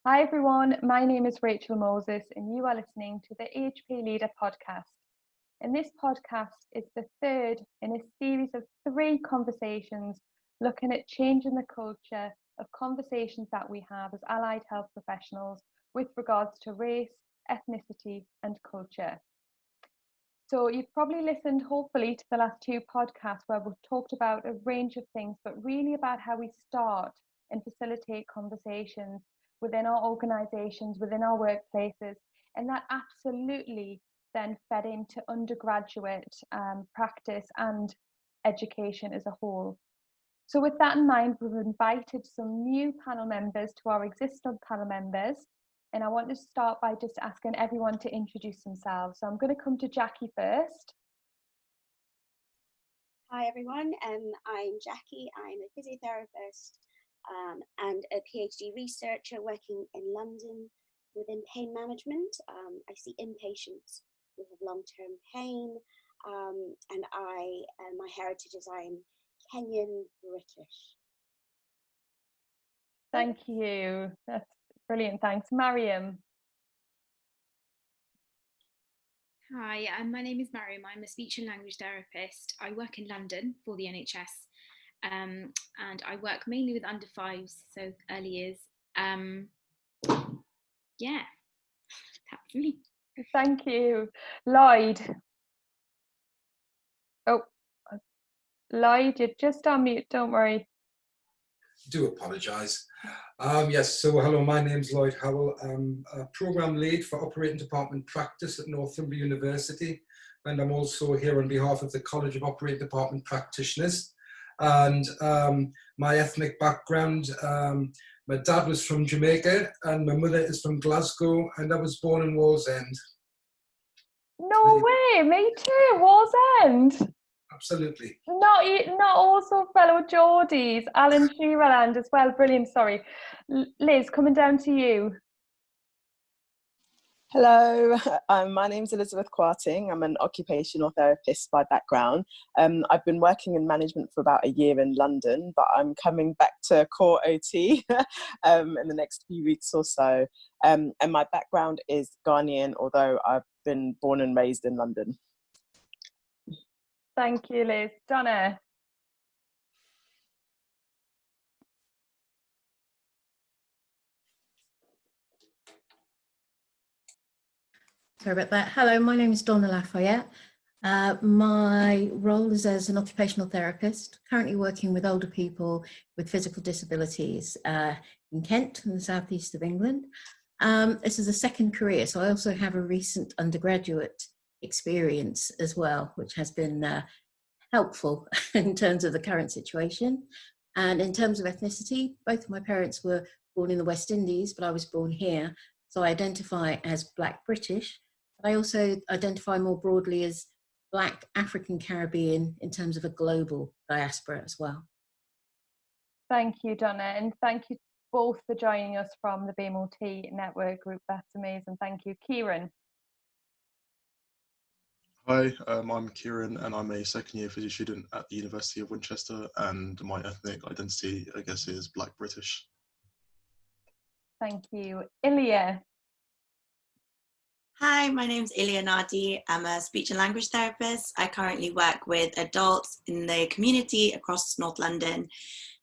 Hi everyone, my name is Rachel Moses and you are listening to the AHP Leader podcast. And this podcast is the third in a series of 3 conversations looking at changing the culture of conversations that we have as allied health professionals with regards to race, ethnicity and culture. So you've probably listened, hopefully, to the last 2 podcasts where we've talked about a range of things, but really about how we start and facilitate conversations within our organisations, within our workplaces, and that absolutely then fed into undergraduate practice and education as a whole. So with that in mind, we've invited some new panel members to our existing panel members. And I want to start by just asking everyone to introduce themselves. So I'm going to come to Jackie first. Hi everyone, I'm Jackie. I'm a physiotherapist and a PhD researcher working in London within pain management. I see inpatients who have long-term pain, and my heritage is I'm Kenyan British. Thank you. That's brilliant. Thanks. Mariam. Hi, my name is Mariam. I'm a speech and language therapist. I work in London for the NHS, and I work mainly with under 5s, so early years. Yeah, that's me. Thank you. Lloyd. Oh, Lloyd, you're just on mute, don't worry. Do apologise. Yes, so hello, my name's Lloyd Howell. I'm a programme lead for Operating Department Practice at Northumbria University, and I'm also here on behalf of the College of Operating Department Practitioners. And my ethnic background, my dad was from Jamaica and my mother is from Glasgow, and I was born in Wallsend. No way, me too, Wallsend. Absolutely. Not also fellow Geordies, Alan Shearerland as well. Brilliant, sorry. Liz, coming down to you. Hello, my name's Elizabeth Quarting. I'm an occupational therapist by background. I've been working in management for about a year in London, but I'm coming back to core OT in the next few weeks or so. And my background is Ghanaian, although I've been born and raised in London. Thank you, Liz. Donna. Sorry about that. Hello, my name is Donna Lafayette. My role is as an occupational therapist, currently working with older people with physical disabilities in Kent, in the southeast of England. This is a second career, so I also have a recent undergraduate experience as well, which has been helpful in terms of the current situation. And in terms of ethnicity, both of my parents were born in the West Indies, but I was born here. So I identify as Black British, but I also identify more broadly as Black African Caribbean in terms of a global diaspora as well. Thank you, Donna, and thank you both for joining us from the BMOT network group. That's amazing. Thank you. Kieran. Hi, I'm Kieran and I'm a second year physio student at the University of Winchester, and my ethnic identity, I guess, is Black British. Thank you. Ilya. Hi, my name's Ilya Nadi. I'm a speech and language therapist. I currently work with adults in the community across North London.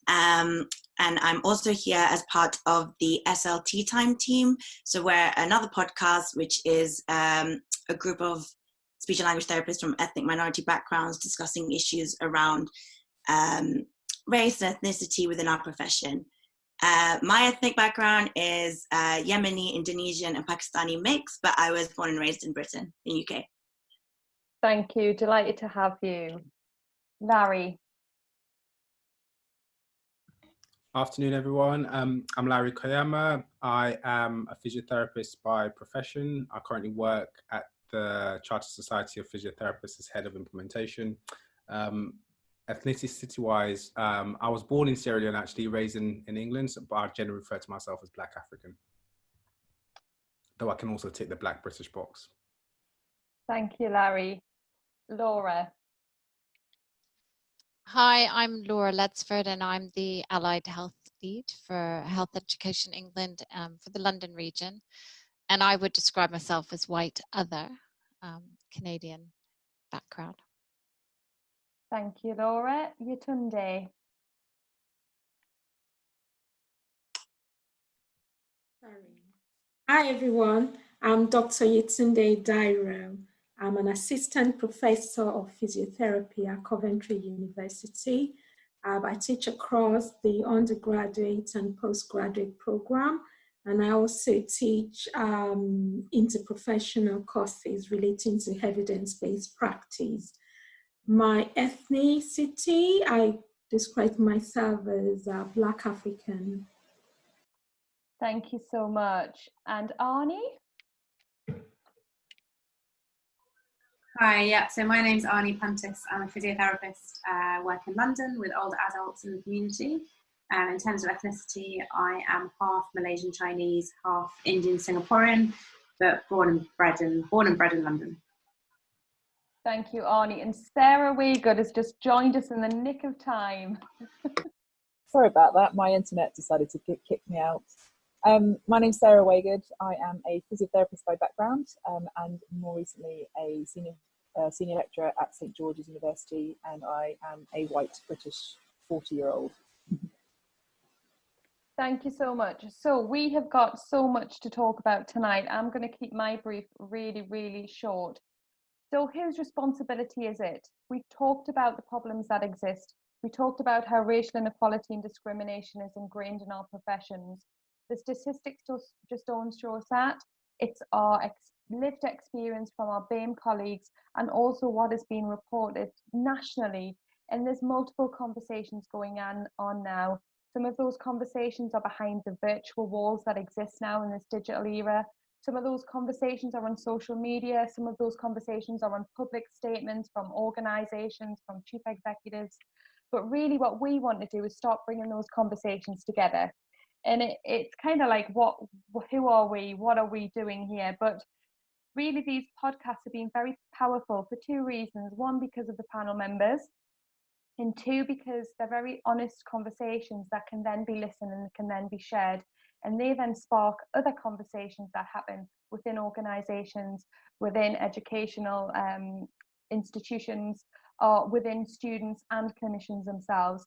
And I'm also here as part of the SLT Time team. So we're another podcast, which is a group of speech and language therapists from ethnic minority backgrounds discussing issues around race and ethnicity within our profession. My ethnic background is Yemeni, Indonesian and Pakistani mix, but I was born and raised in Britain, in UK. Thank you, delighted to have you. Larry. Afternoon, everyone. I'm Larry Koyama. I am a physiotherapist by profession. I currently work at the Chartered Society of Physiotherapists as Head of Implementation. Ethnicity-wise, I was born in Sierra Leone, actually raised in England, but I generally refer to myself as Black African. Though I can also tick the Black British box. Thank you, Larry. Laura. Hi, I'm Laura Ledsford and I'm the Allied Health lead for Health Education England for the London region. And I would describe myself as white other, Canadian background. Thank you, Laura. Yetunde. Hi, everyone. I'm Dr. Yetunde Dairo. I'm an assistant professor of physiotherapy at Coventry University. I teach across the undergraduate and postgraduate program, and I also teach interprofessional courses relating to evidence-based practice. My ethnicity, I describe myself as Black African. Thank you so much. And Arnie? Hi, yeah, so my name's Arnie Puntis. I'm a physiotherapist, work in London with older adults in the community. In terms of ethnicity, I am half Malaysian Chinese, half Indian Singaporean, but born and bred in London. Thank you, Arnie. And Sarah Waygood has just joined us in the nick of time. Sorry about that. My internet decided to kick me out. My name's Sarah Waygood. I am a physiotherapist by background, and more recently a senior lecturer at St George's University, and I am a white British 40-year-old. Thank you so much. So we have got so much to talk about tonight. I'm going to keep my brief really, really short. So whose responsibility is it? We've talked about the problems that exist. We talked about how racial inequality and discrimination is ingrained in our professions. The statistics just don't show us that. It's our lived experience from our BAME colleagues and also what is being reported nationally. And there's multiple conversations going on now. Some of those conversations are behind the virtual walls that exist now in this digital era. Some of those conversations are on social media. Some of those conversations are on public statements from organisations, from chief executives. But really what we want to do is start bringing those conversations together. And it's kind of like, who are we? What are we doing here? But really these podcasts have been very powerful for two reasons. One, because of the panel members. And two, because they're very honest conversations that can then be listened and can then be shared. And they then spark other conversations that happen within organisations, within educational institutions, or within students and clinicians themselves.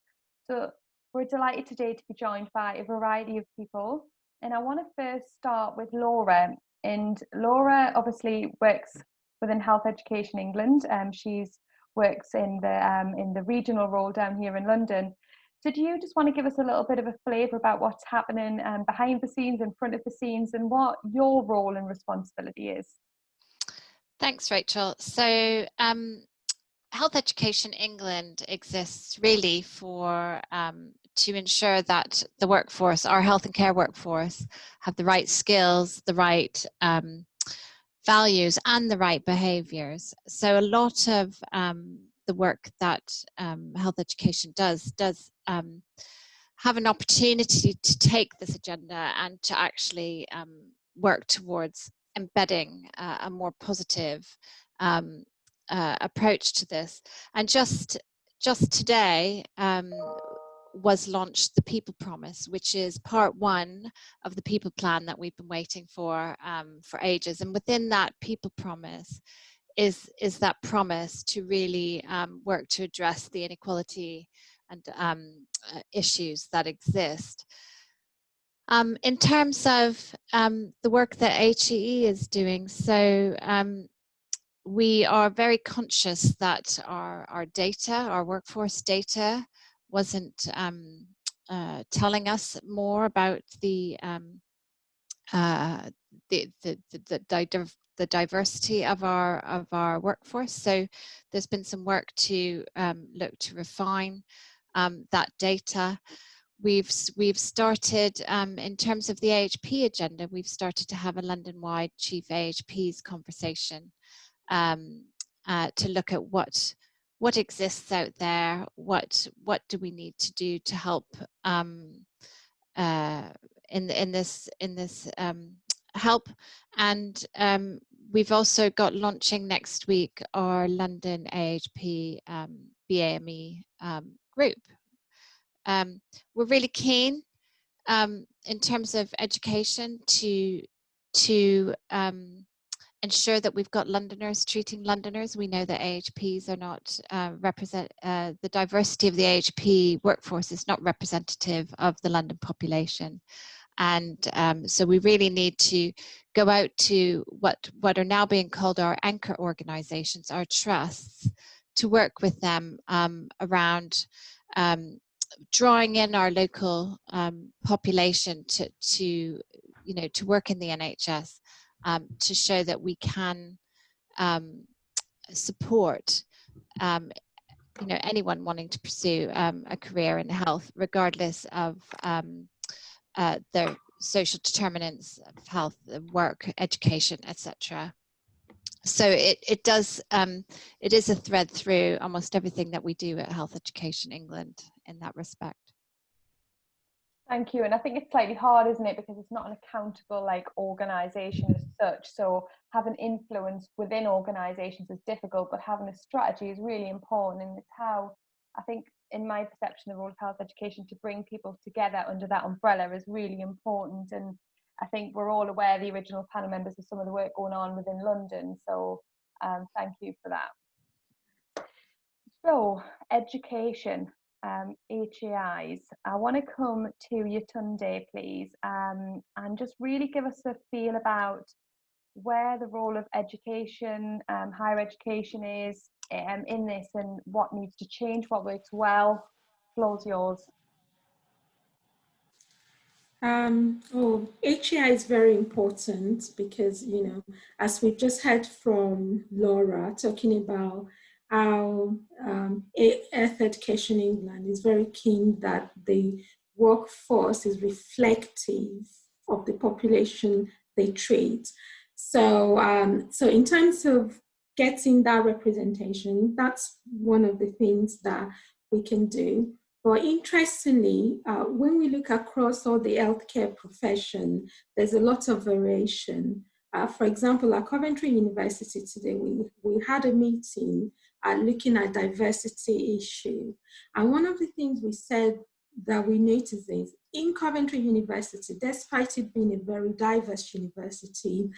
So we're delighted today to be joined by a variety of people. And I want to first start with Laura. And Laura obviously works within Health Education England. She's works in the regional role down here in London. So do you just want to give us a little bit of a flavour about what's happening behind the scenes, in front of the scenes, and what your role and responsibility is? Thanks, Rachel. So Health Education England exists really for to ensure that the workforce, our health and care workforce, have the right skills, the right values and the right behaviours. So a lot of the work that health education does have an opportunity to take this agenda and to actually work towards embedding a more positive approach to this. And just today was launched the People Promise, which is part one of the People Plan that we've been waiting for ages. And within that People Promise is that promise to really work to address the inequality and issues that exist. In terms of the work that HEE is doing, so we are very conscious that our data, our workforce data, wasn't telling us more about the diversity of our workforce. So there's been some work to look to refine that data. We've started in terms of the AHP agenda. We've started to have a London-wide chief AHPs conversation to look at what exists out there, what do we need to do to help in this help. And we've also got launching next week our London AHP BAME group. We're really keen in terms of education to ensure that we've got Londoners treating Londoners. We know that AHPs are not the diversity of the AHP workforce is not representative of the London population. And so we really need to go out to what are now being called our anchor organisations, our trusts, to work with them around drawing in our local population to work in the NHS, to show that we can support anyone wanting to pursue a career in health, regardless of their social determinants of health, work, education, etc. So it is a thread through almost everything that we do at Health Education England in that respect. Thank you. And I think it's slightly hard, isn't it, because it's not an accountable organisation as such. So having influence within organisations is difficult, but having a strategy is really important. And it's how, I think, in my perception, the role of health education to bring people together under that umbrella is really important. And I think we're all aware, the original panel members, of some of the work going on within London. So thank you for that. So education. HAIs. I want to come to Yetunde, please, and just really give us a feel about where the role of education, higher education is in this, and what needs to change, what works well. Floor's yours. HAI is very important because, as we've just heard from Laura talking about how Health Education England is very keen that the workforce is reflective of the population they treat. So, so in terms of getting that representation, that's one of the things that we can do. But interestingly, when we look across all the healthcare profession, there's a lot of variation. For example, at Coventry University today, we had a meeting looking at diversity issue. And one of the things we said that we noticed is in Coventry University, despite it being a very diverse university,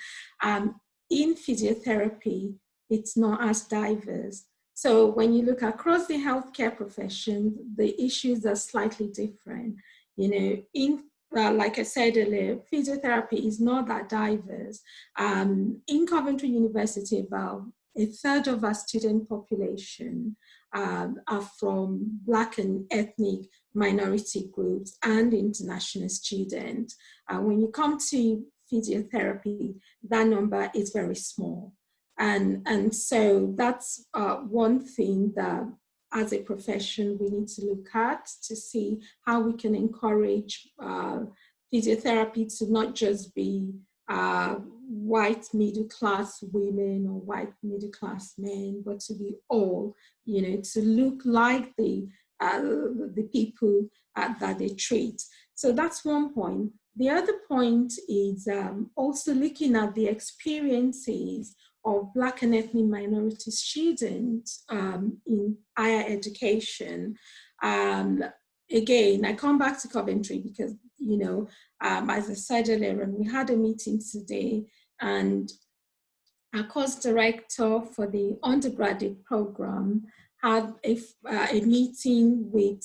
in physiotherapy, it's not as diverse. So when you look across the healthcare profession, the issues are slightly different. Like I said earlier, physiotherapy is not that diverse. In Coventry University, about a third of our student population are from Black and ethnic minority groups and international students. When you come to physiotherapy, that number is very small. And so that's one thing that as a profession we need to look at to see how we can encourage physiotherapy to not just be white middle-class women or white middle-class men, but to be all, to look like the people that they treat. So that's one point. The other point is also looking at the experiences of Black and ethnic minority students in higher education. Again, I come back to Coventry because, as I said earlier, we had a meeting today, and our course director for the undergraduate program had a meeting with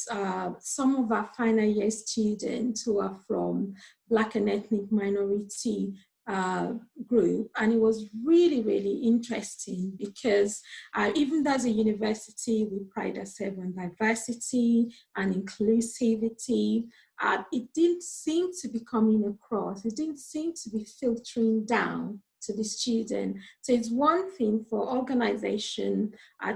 some of our final year students who are from Black and ethnic minority group, and it was really, really interesting because even as a university, we pride ourselves on diversity and inclusivity. It didn't seem to be coming across. It didn't seem to be filtering down to the student. So it's one thing for organization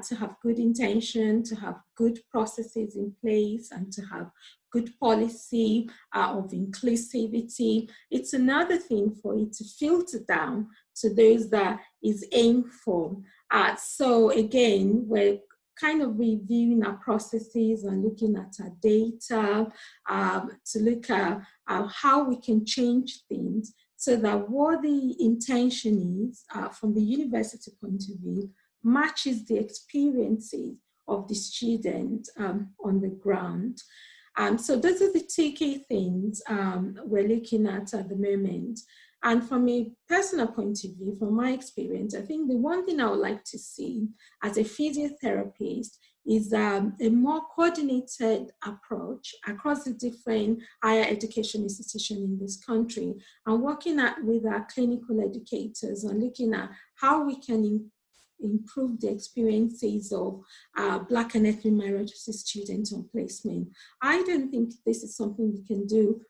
to have good intention, to have good processes in place, and to have good policy of inclusivity. It's another thing for it to filter down to those that is aimed for. So again, we're kind of reviewing our processes and looking at our data to look at how we can change things so that what the intention is from the university point of view matches the experiences of the student on the ground. So those are the two key things we're looking at the moment. And from a personal point of view, from my experience, I think the one thing I would like to see as a physiotherapist is a more coordinated approach across the different higher education institutions in this country, and working with our clinical educators and looking at how we can improve the experiences of Black and ethnic minority students on placement. I don't think this is something we can do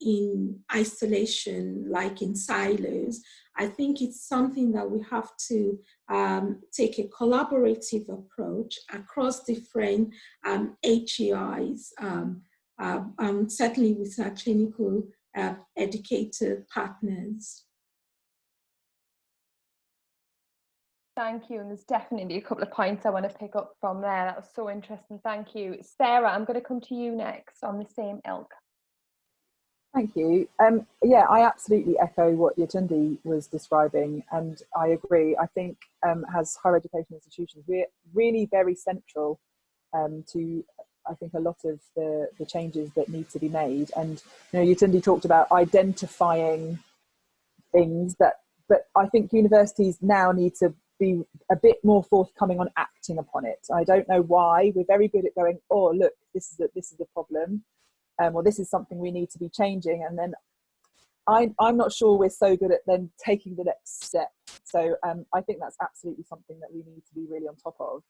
in isolation, like in silos. I think it's something that we have to take a collaborative approach across different HEIs, certainly with our clinical educator partners. Thank you, and there's definitely a couple of points I want to pick up from there. That was so interesting, thank you. Sarah, I'm going to come to you next on the same ilk. Thank you. Yeah, I absolutely echo what Yetunde was describing, and I agree. I think as higher education institutions, we're really very central to, I think, a lot of the changes that need to be made. And you know, Yetunde talked about identifying things but I think universities now need to be a bit more forthcoming on acting upon it. I don't know why. We're very good at going, oh look, this is a problem. Or this is something we need to be changing, and then I'm not sure we're so good at then taking the next step. So I think that's absolutely something that we need to be really on top of.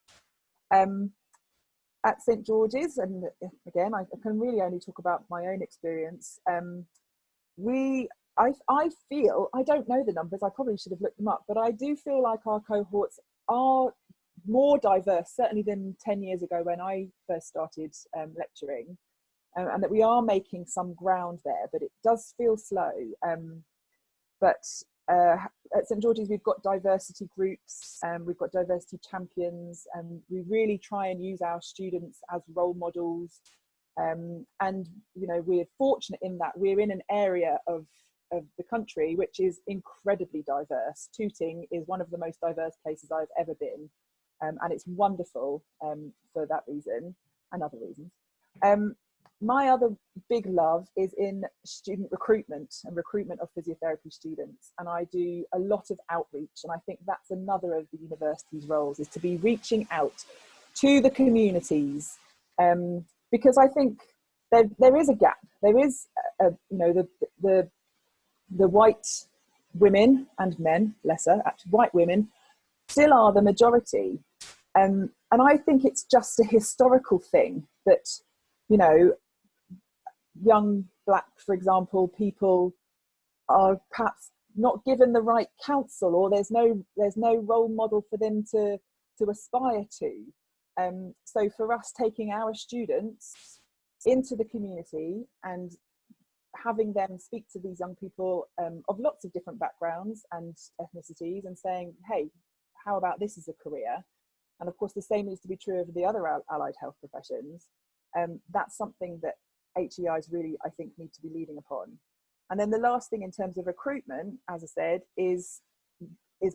At St George's, and again, I can really only talk about my own experience. I feel, I don't know the numbers, I probably should have looked them up, but I do feel like our cohorts are more diverse, certainly than 10 years ago when I first started lecturing. And that we are making some ground there, but it does feel slow. But at St George's, we've got diversity groups, we've got diversity champions, and we really try and use our students as role models. And you know, we're fortunate in that we're in an area of the country which is incredibly diverse. Tooting is one of the most diverse places I've ever been, and it's wonderful for that reason and other reasons. My other big love is in student recruitment and recruitment of physiotherapy students. And I do a lot of outreach. And I think that's another of the university's roles, is to be reaching out to the communities. Because I think there is a gap. There is, you know, the white women and men, lesser, actually white women, still are the majority. And I think it's just a historical thing that, you know, young Black, for example, people are perhaps not given the right counsel, or there's no role model for them to aspire to. So for us, taking our students into the community and having them speak to these young people of lots of different backgrounds and ethnicities, and saying, hey, how about this as a career? And of course, the same needs to be true of the other allied health professions. That's something that HEIs really, I think, need to be leading upon. And then the last thing in terms of recruitment, as I said, is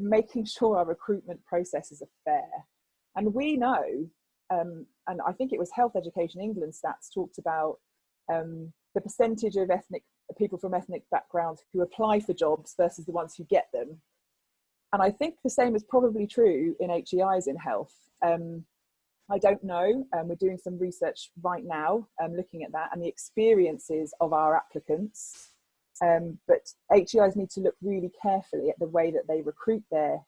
making sure our recruitment processes are fair. And we know, and I think it was Health Education England stats talked about the percentage of people from ethnic backgrounds who apply for jobs versus the ones who get them. And I think the same is probably true in HEIs in health. I don't know, we're doing some research right now looking at that and the experiences of our applicants, but HEIs need to look really carefully at the way that they recruit their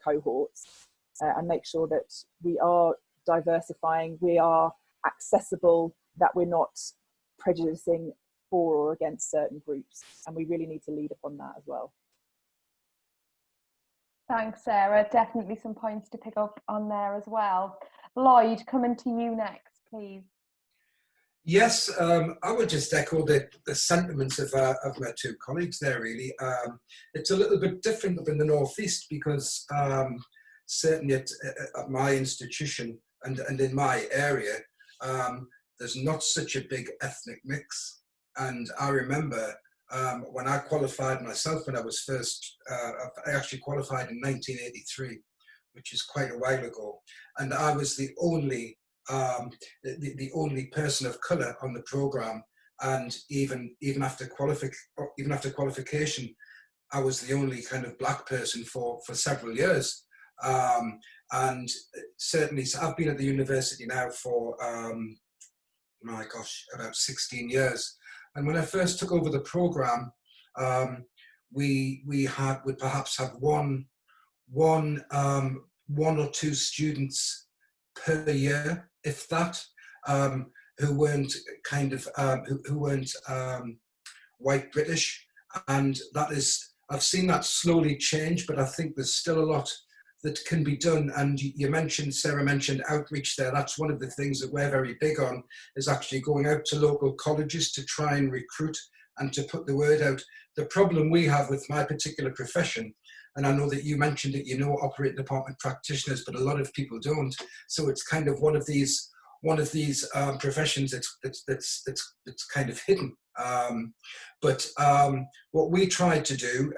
cohorts and make sure that we are diversifying, we are accessible, that we're not prejudicing for or against certain groups, and we really need to lead upon that as well. Thanks, Sarah. Definitely some points to pick up on there as well. Lloyd, coming to you next, please. Yes, I would just echo the sentiments of my two colleagues there, really. It's a little bit different up in the Northeast because certainly at my institution and in my area, there's not such a big ethnic mix. And I remember when I qualified myself, when I was first, I actually qualified in 1983, which is quite a while ago. And I was the only the only person of colour on the programme, and even after qualification, I was the only kind of black person for several years. And certainly, so I've been at the university now for, my gosh, about 16 years. And when I first took over the programme, we would perhaps have one or two students per year, if that, who weren't kind of who weren't white British, and that is, I've seen that slowly change, but I think there's still a lot that can be done. And Sarah mentioned outreach there. That's one of the things that we're very big on, is actually going out to local colleges to try and recruit and to put the word out. The problem we have with my particular profession, and I know that you mentioned that operating department practitioners, but a lot of people don't. So it's kind of one of these professions that's kind of hidden. But what we tried to do,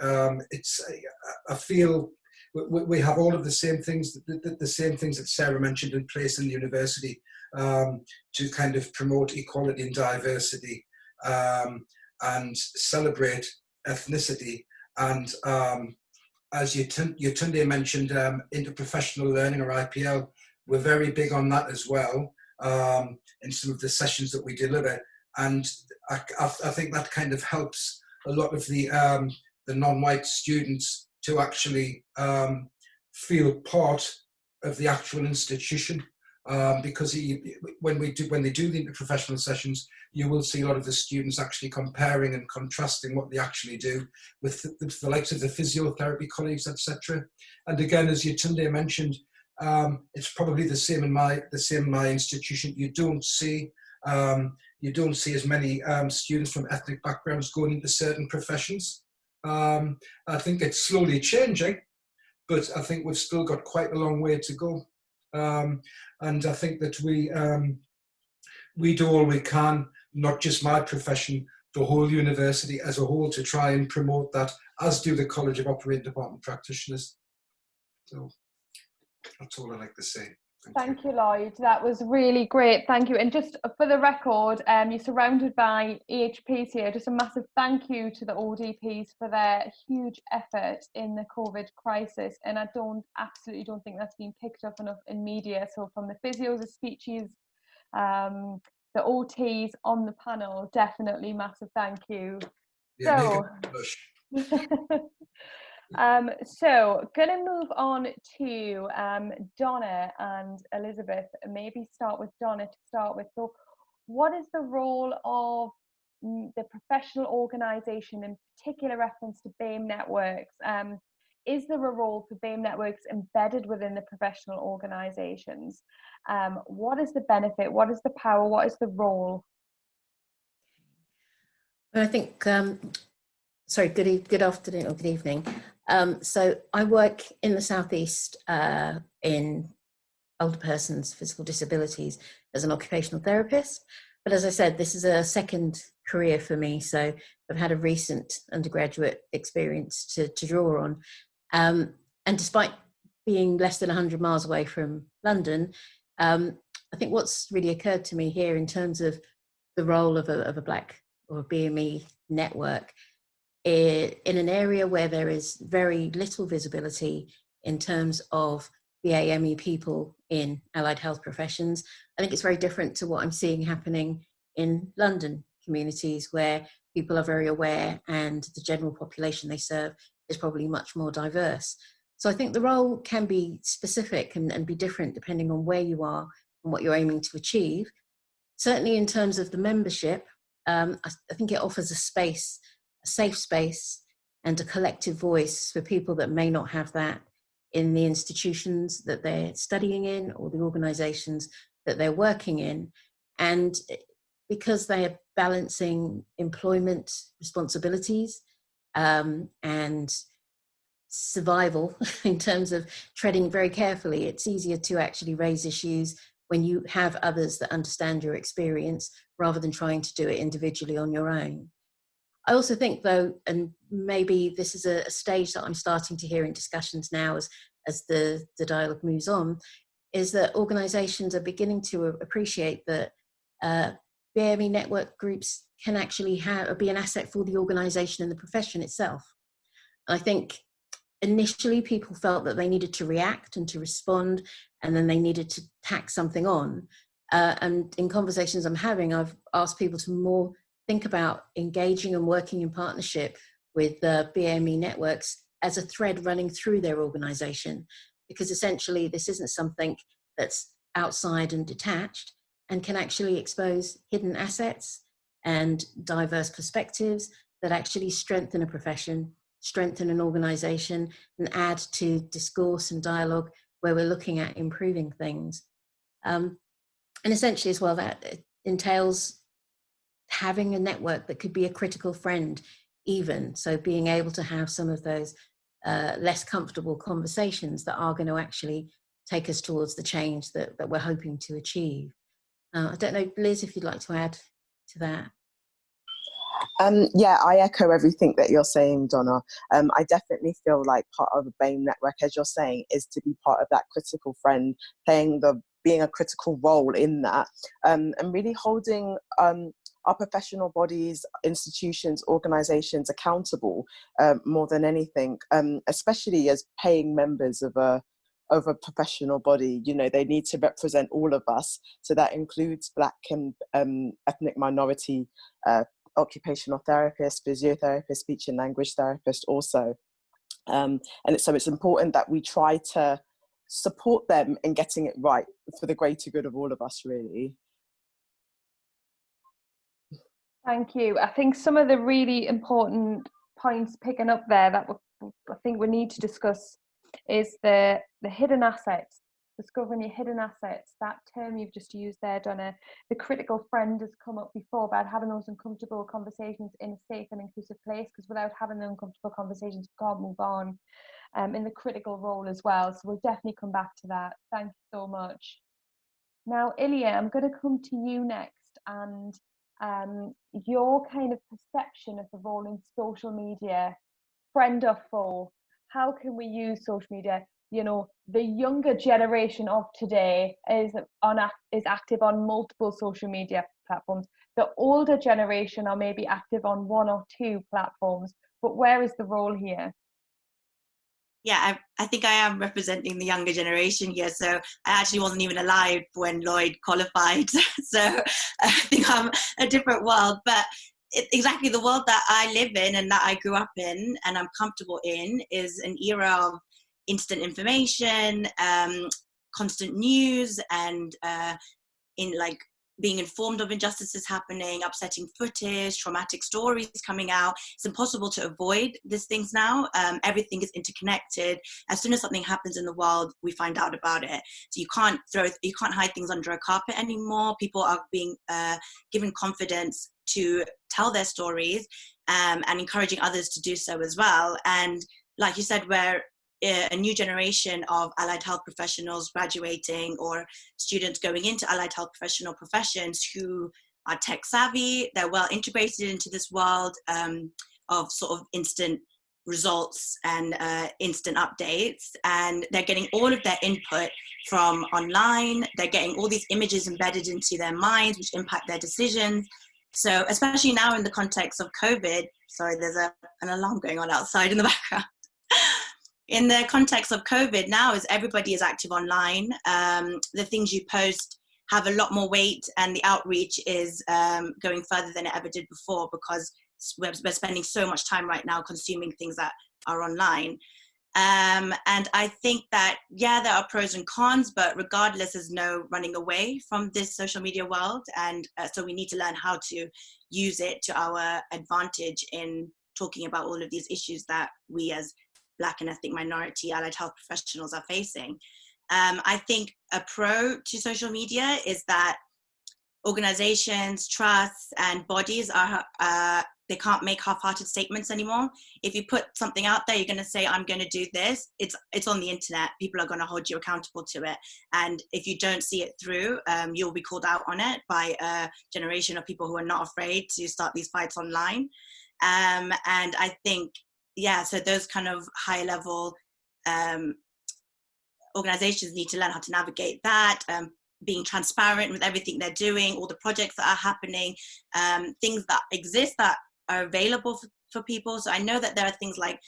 I feel we have all of the same things, the same things that Sarah mentioned in place in the university, to kind of promote equality and diversity, and celebrate ethnicity. And as Yetunde mentioned, interprofessional learning, or IPL, we're very big on that as well, in some of the sessions that we deliver. And I think that kind of helps a lot of the non-white students to actually feel part of the actual institution, because when they do the interprofessional sessions, you will see a lot of the students actually comparing and contrasting what they actually do with the likes of the physiotherapy colleagues, etc. And again, as Yetunde mentioned, it's probably the same in my institution. You don't see as many students from ethnic backgrounds going into certain professions. I think it's slowly changing, but I think we've still got quite a long way to go. And I think that we do all we can, not just my profession, the whole university as a whole, to try and promote that, as do the College of Operating Department Practitioners. So that's all I'd like to say. Thank you, Lloyd. That was really great. Thank you. And just for the record, you're surrounded by AHPs here. Just a massive thank you to the ODPs for their huge effort in the COVID crisis. And I absolutely don't think that's been picked up enough in media. So from the physios, the speeches, the OTs on the panel, definitely massive thank you. Yeah, so gonna move on to Donna and Elizabeth. Maybe start with Donna to start with. So what is the role of the professional organisation, in particular reference to BAME networks? Is there a role for BAME networks embedded within the professional organisations? What is the benefit? What is the power? What is the role? I think, good afternoon or good evening. So I work in the Southeast in older persons' physical disabilities as an occupational therapist. But as I said, this is a second career for me. So I've had a recent undergraduate experience to draw on. And despite being less than 100 miles away from London, I think what's really occurred to me here in terms of the role of a Black or a BME network in an area where there is very little visibility in terms of BAME people in allied health professions. I think it's very different to what I'm seeing happening in London communities, where people are very aware and the general population they serve is probably much more diverse. So I think the role can be specific and be different depending on where you are and what you're aiming to achieve. Certainly in terms of the membership, I think it offers a space, a safe space and a collective voice for people that may not have that in the institutions that they're studying in or the organizations that they're working in. And because they are balancing employment responsibilities and survival in terms of treading very carefully, it's easier to actually raise issues when you have others that understand your experience rather than trying to do it individually on your own. I also think though, and maybe this is a stage that I'm starting to hear in discussions now as the dialogue moves on, is that organizations are beginning to appreciate that BME network groups can actually be an asset for the organization and the profession itself. I think initially people felt that they needed to react and to respond, and then they needed to tack something on. And in conversations I'm having, I've asked people to more think about engaging and working in partnership with BME networks as a thread running through their organization, because essentially this isn't something that's outside and detached, and can actually expose hidden assets and diverse perspectives that actually strengthen a profession, strengthen an organization, and add to discourse and dialogue where we're looking at improving things. And essentially as well, that entails having a network that could be a critical friend even. So being able to have some of those less comfortable conversations that are going to actually take us towards the change that we're hoping to achieve. I don't know, Liz, if you'd like to add to that. Yeah, I echo everything that you're saying, Donna. I definitely feel like part of the BAME network, as you're saying, is to be part of that critical friend, being a critical role in that, and really holding our professional bodies, institutions, organizations accountable more than anything, especially as paying members of a professional body. You know, they need to represent all of us. So that includes Black and ethnic minority occupational therapists, physiotherapists, speech and language therapists also. And so it's important that we try to support them in getting it right for the greater good of all of us, really. Thank you. I think some of the really important points picking up there that I think we need to discuss is the hidden assets, discovering your hidden assets. That term you've just used there, Donna, the critical friend has come up before about having those uncomfortable conversations in a safe and inclusive place, because without having the uncomfortable conversations, we can't move on. In the critical role as well. So we'll definitely come back to that. Thank you so much. Now, Ilya, I'm going to come to you next, and your kind of perception of the role in social media, friend or foe. How can we use social media? You know, the younger generation of today is active on multiple social media platforms. The older generation are maybe active on one or two platforms. But where is the role here? Yeah, I think I am representing the younger generation here. So I actually wasn't even alive when Lloyd qualified. So I think I'm a different world. But exactly the world that I live in and that I grew up in and I'm comfortable in is an era of instant information, constant news, and in like being informed of injustices happening, upsetting footage, traumatic stories coming out. It's impossible to avoid these things now. Everything is interconnected. As soon as something happens in the world, we find out about it. So you can't hide things under a carpet anymore. People are being given confidence to tell their stories and encouraging others to do so as well. And like you said, we're a new generation of allied health professionals graduating, or students going into allied health professional professions who are tech savvy. They're well integrated into this world of sort of instant results and instant updates, and they're getting all of their input from online. They're getting all these images embedded into their minds, which impact their decisions. So especially now in the context of COVID, sorry, there's an alarm going on outside in the background. In the context of COVID now, as everybody is active online, the things you post have a lot more weight, and the outreach is going further than it ever did before, because we're spending so much time right now consuming things that are online. And I think that, yeah, there are pros and cons, but regardless, there's no running away from this social media world. And so we need to learn how to use it to our advantage in talking about all of these issues that we as Black and ethnic minority allied health professionals are facing. I think a pro to social media is that organizations, trusts, and bodies they can't make half-hearted statements anymore. If you put something out there, you're going to say, I'm going to do this. It's on the internet. People are going to hold you accountable to it. And if you don't see it through, you'll be called out on it by a generation of people who are not afraid to start these fights online. And I think, yeah, so those kind of high level organizations need to learn how to navigate that, being transparent with everything they're doing, all the projects that are happening, things that exist that are available for people. So I know that there are things like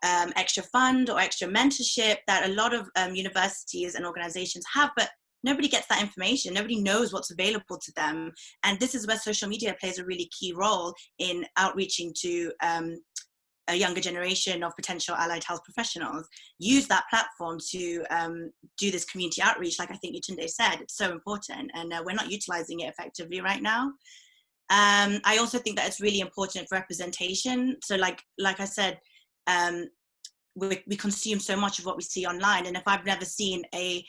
extra fund or extra mentorship that a lot of universities and organizations have, but nobody gets that information. Nobody knows what's available to them. And this is where social media plays a really key role in outreaching to a younger generation of potential allied health professionals. Use that platform to do this community outreach, like I think Yetunde said. It's so important, and we're not utilizing it effectively right now. I also think that it's really important for representation. So like I said, we consume so much of what we see online, and if I've never seen a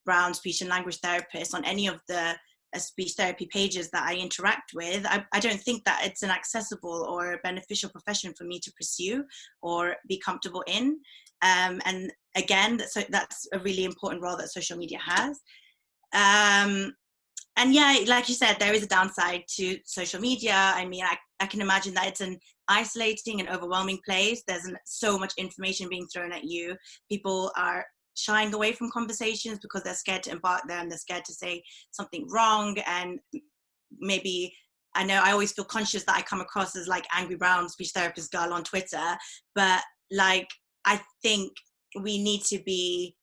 brown speech and language therapist on any of the speech therapy pages that I interact with, I don't think that it's an accessible or beneficial profession for me to pursue or be comfortable in. And again, so that's a really important role that social media has. And yeah, like you said, there is a downside to social media. I mean, I can imagine that it's an isolating and overwhelming place. There's so much information being thrown at you. People are shying away from conversations because they're scared to embark them. They're scared to say something wrong. And maybe, I know I always feel conscious that I come across as like angry brown speech therapist girl on Twitter, but like, I think we need to be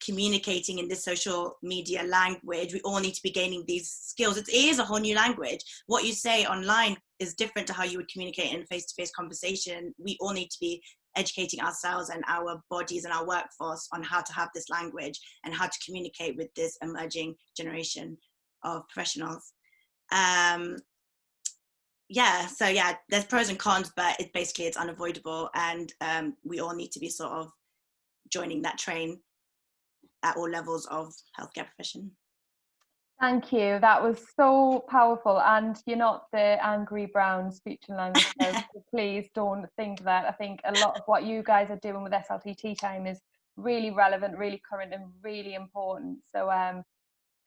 communicating in this social media language. We all need to be gaining these skills. It is a whole new language. What you say online is different to how you would communicate in a face-to-face conversation. We all need to be educating ourselves and our bodies and our workforce on how to have this language and how to communicate with this emerging generation of professionals. Yeah, so yeah, there's pros and cons, but it's unavoidable, and we all need to be sort of joining that train at all levels of healthcare profession. Thank you. That was so powerful. And you're not the angry brown speech and language therapist. Please don't think that. I think a lot of what you guys are doing with SLT time is really relevant, really current, and really important. So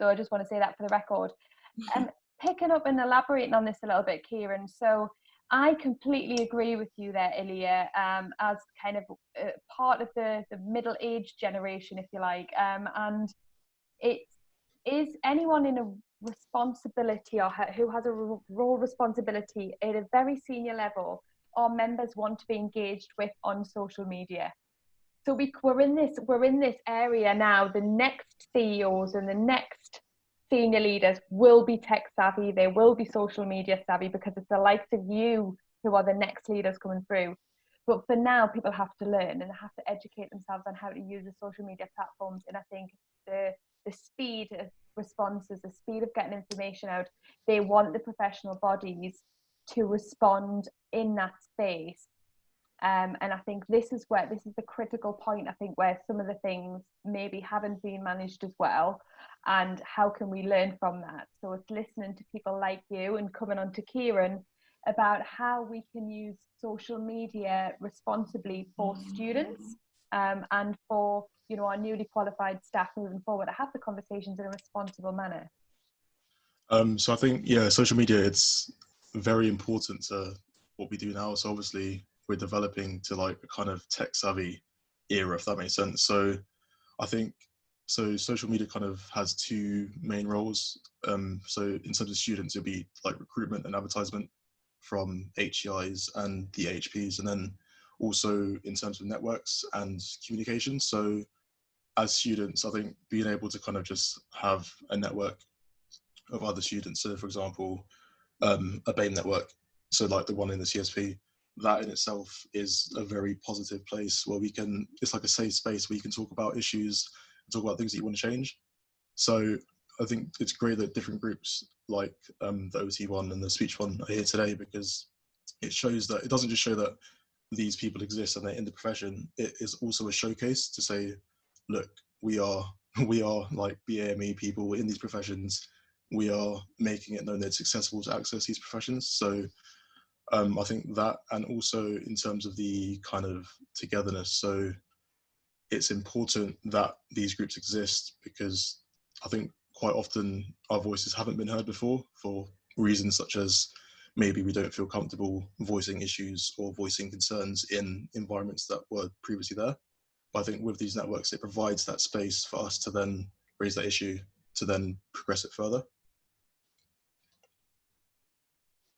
so I just want to say that for the record. Picking up and elaborating on this a little bit, Kieran. So I completely agree with you there, Ilya, as kind of part of the middle-aged generation, if you like. And it is anyone in a responsibility or who has a role responsibility at a very senior level, our members want to be engaged with on social media. So we're in this area now. The next CEOs and the next senior leaders will be tech savvy, they will be social media savvy, because it's the likes of you who are the next leaders coming through. But for now, people have to learn and have to educate themselves on how to use the social media platforms. And I think the speed of responses, the speed of getting information out, they want the professional bodies to respond in that space. And I think this is the critical point, I think, where some of the things maybe haven't been managed as well. And how can we learn from that? So it's listening to people like you and coming on to Kieran about how we can use social media responsibly for students and for, you know, our newly qualified staff moving forward to have the conversations in a responsible manner. So I think, yeah, social media, it's very important to what we do now. So obviously we're developing to like a kind of tech savvy era, if that makes sense. So I think, so social media kind of has two main roles. So in terms of students, it'll be like recruitment and advertisement from HEIs and the AHPs, and then also in terms of networks and communication. So as students, I think being able to kind of just have a network of other students, so for example, a BAME network, so like the one in the CSP, that in itself is a very positive place where we can, it's like a safe space where you can talk about issues, talk about things that you want to change. So I think it's great that different groups like the OT one and the speech one are here today, because it shows that it doesn't just show that these people exist and they're in the profession, it is also a showcase to say, look, we are like BAME people, we're in these professions, we are making it known that it's accessible to access these professions. So I think that, and also in terms of the kind of togetherness, so it's important that these groups exist, because I think quite often our voices haven't been heard before for reasons such as maybe we don't feel comfortable voicing issues or voicing concerns in environments that were previously there. But I think with these networks, it provides that space for us to then raise that issue, to then progress it further.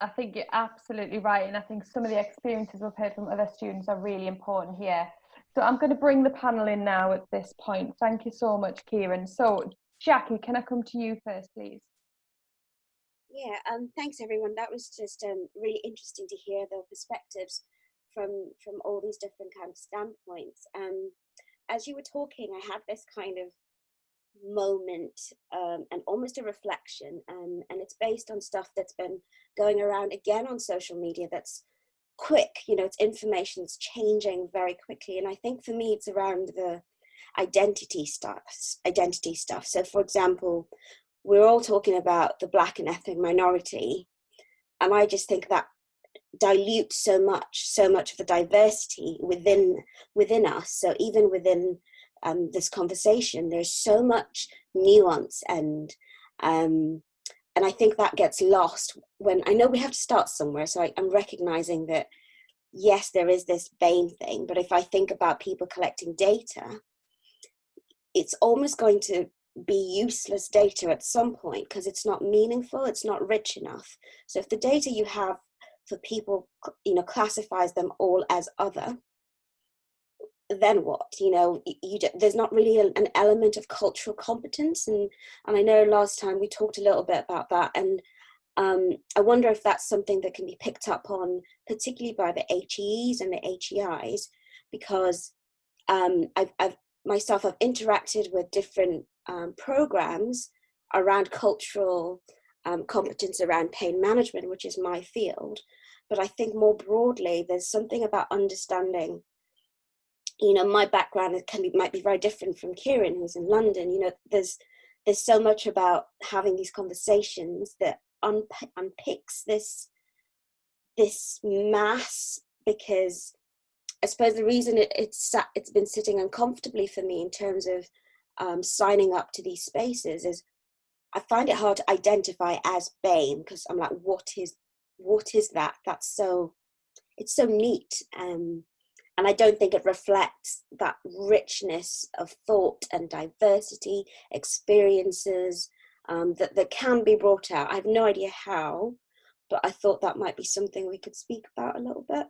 I think you're absolutely right, and I think some of the experiences we've heard from other students are really important here. So I'm going to bring the panel in now at this point. Thank you so much, Kieran. So Jackie, can I come to you first, please? Yeah, thanks everyone. That was just really interesting to hear the perspectives from all these different kind of standpoints. As you were talking, I had this kind of moment and almost a reflection, and it's based on stuff that's been going around again on social media that's quick, you know, it's information that's changing very quickly. And I think for me it's around the identity stuff. So for example, we're all talking about the Black and ethnic minority, and I just think that dilutes so much of the diversity within us. So even within this conversation, there's so much nuance, and I think that gets lost when I know we have to start somewhere. So I'm recognizing that, yes, there is this BAME thing, but if I think about people collecting data, it's almost going to be useless data at some point because it's not meaningful, it's not rich enough. So if the data you have for people, you know, classifies them all as other, then what? You know, there's not really an element of cultural competence, and I know last time we talked a little bit about that, and I wonder if that's something that can be picked up on, particularly by the HEEs and the HEIs, because I've interacted with different programs around cultural competence around pain management, which is my field. But I think more broadly, there's something about understanding, you know, my background might be very different from Kieran, who's in London. You know, there's so much about having these conversations that unpicks this mass, because I suppose the reason it's been sitting uncomfortably for me in terms of signing up to these spaces is I find it hard to identify as BAME, because I'm like, what is that? It's so neat. And I don't think it reflects that richness of thought and diversity, experiences that can be brought out. I have no idea how, but I thought that might be something we could speak about a little bit.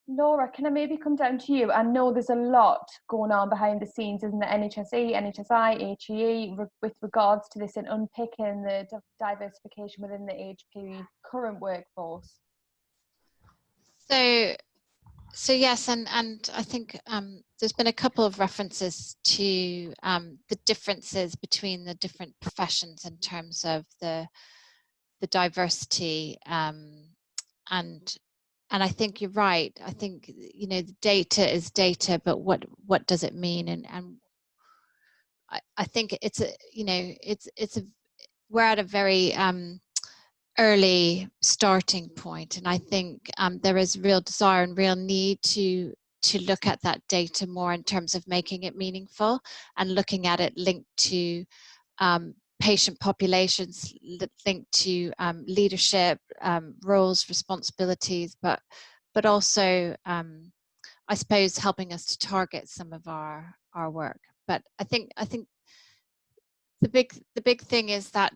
Laura, can I maybe come down to you? I know there's a lot going on behind the scenes, isn't there? NHSE, NHSI, HEE, with regards to this and unpicking the diversification within the AHP current workforce. So yes, and I think there's been a couple of references to the differences between the different professions in terms of the diversity, and I think you're right. I think, you know, the data is data, but what does it mean? And I think it's a, you know, we're at a very early starting point, and I think there is real desire and real need to look at that data more in terms of making it meaningful and looking at it linked to patient populations, linked to leadership roles, responsibilities, but also I suppose helping us to target some of our work. But I think the big thing is that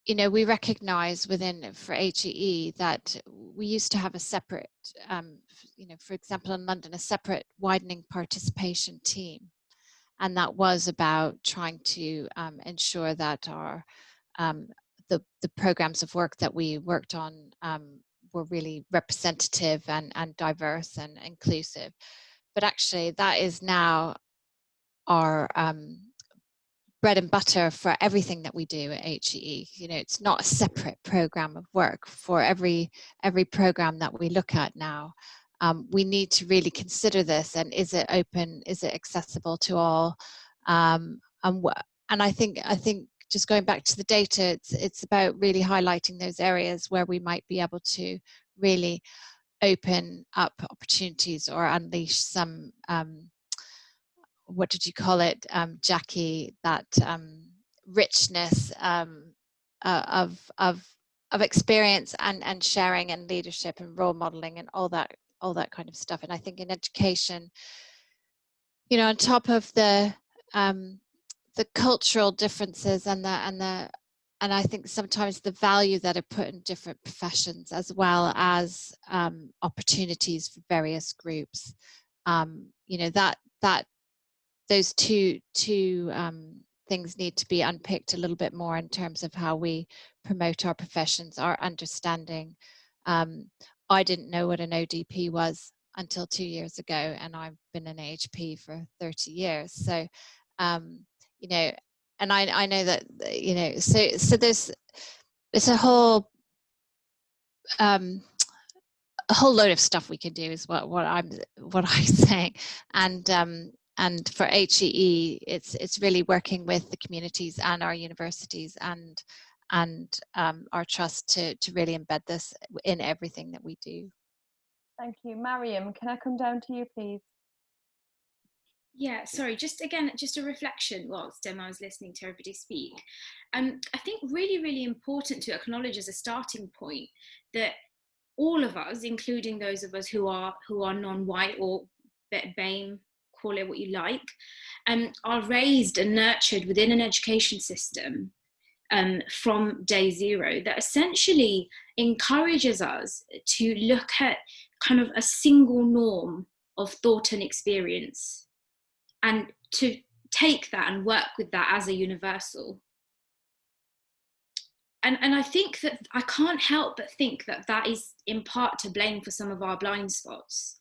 you know, we recognize for HEE that we used to have a separate, you know, for example, in London, a separate widening participation team. And that was about trying to ensure that our the programs of work that we worked on were really representative and diverse and inclusive. But actually, that is now our bread and butter for everything that we do at HEE. You know, it's not a separate program of work for every program that we look at now. We need to really consider this, and is it open? Is it accessible to all? And I think just going back to the data, it's about really highlighting those areas where we might be able to really open up opportunities or unleash some. What did you call it, Jackie? That richness of experience and sharing and leadership and role modeling and all all that kind of stuff. And I think in education, you know, on top of the cultural differences and I think sometimes the value that are put in different professions, as well as opportunities for various groups, you know, that those two things need to be unpicked a little bit more in terms of how we promote our professions, our understanding. I didn't know what an ODP was until 2 years ago, and I've been an AHP for 30 years. So, you know, and I know that, you know, so there's a whole load of stuff we can do, is what I'm saying. And for HEE, it's really working with the communities and our universities and our trust to really embed this in everything that we do. Thank you. Mariam, can I come down to you, please? Yeah, sorry, just a reflection whilst I was listening to everybody speak. I think really important to acknowledge as a starting point that all of us, including those of us who are non-white or BAME, call it what you like, are raised and nurtured within an education system from day zero that essentially encourages us to look at kind of a single norm of thought and experience, and to take that and work with that as a universal. And I think that I can't help but think that that is in part to blame for some of our blind spots,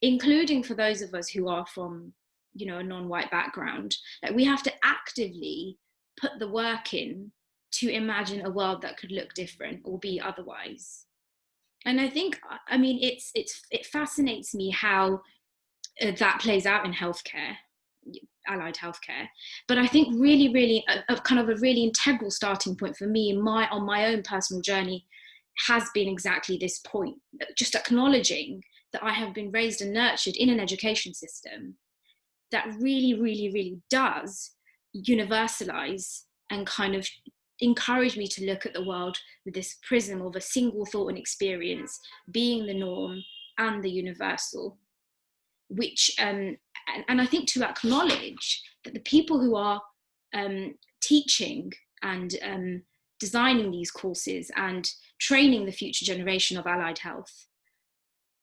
including for those of us who are from, you know, a non-white background. Like, we have to actively put the work in to imagine a world that could look different or be otherwise. And I think, I mean, it fascinates me how that plays out in healthcare, allied healthcare. But I think really a kind of a really integral starting point for me on my own personal journey has been exactly this point, just acknowledging that I have been raised and nurtured in an education system that really does universalize and kind of encourage me to look at the world with this prism of a single thought and experience being the norm and the universal, which and I think to acknowledge that the people who are teaching and designing these courses and training the future generation of allied health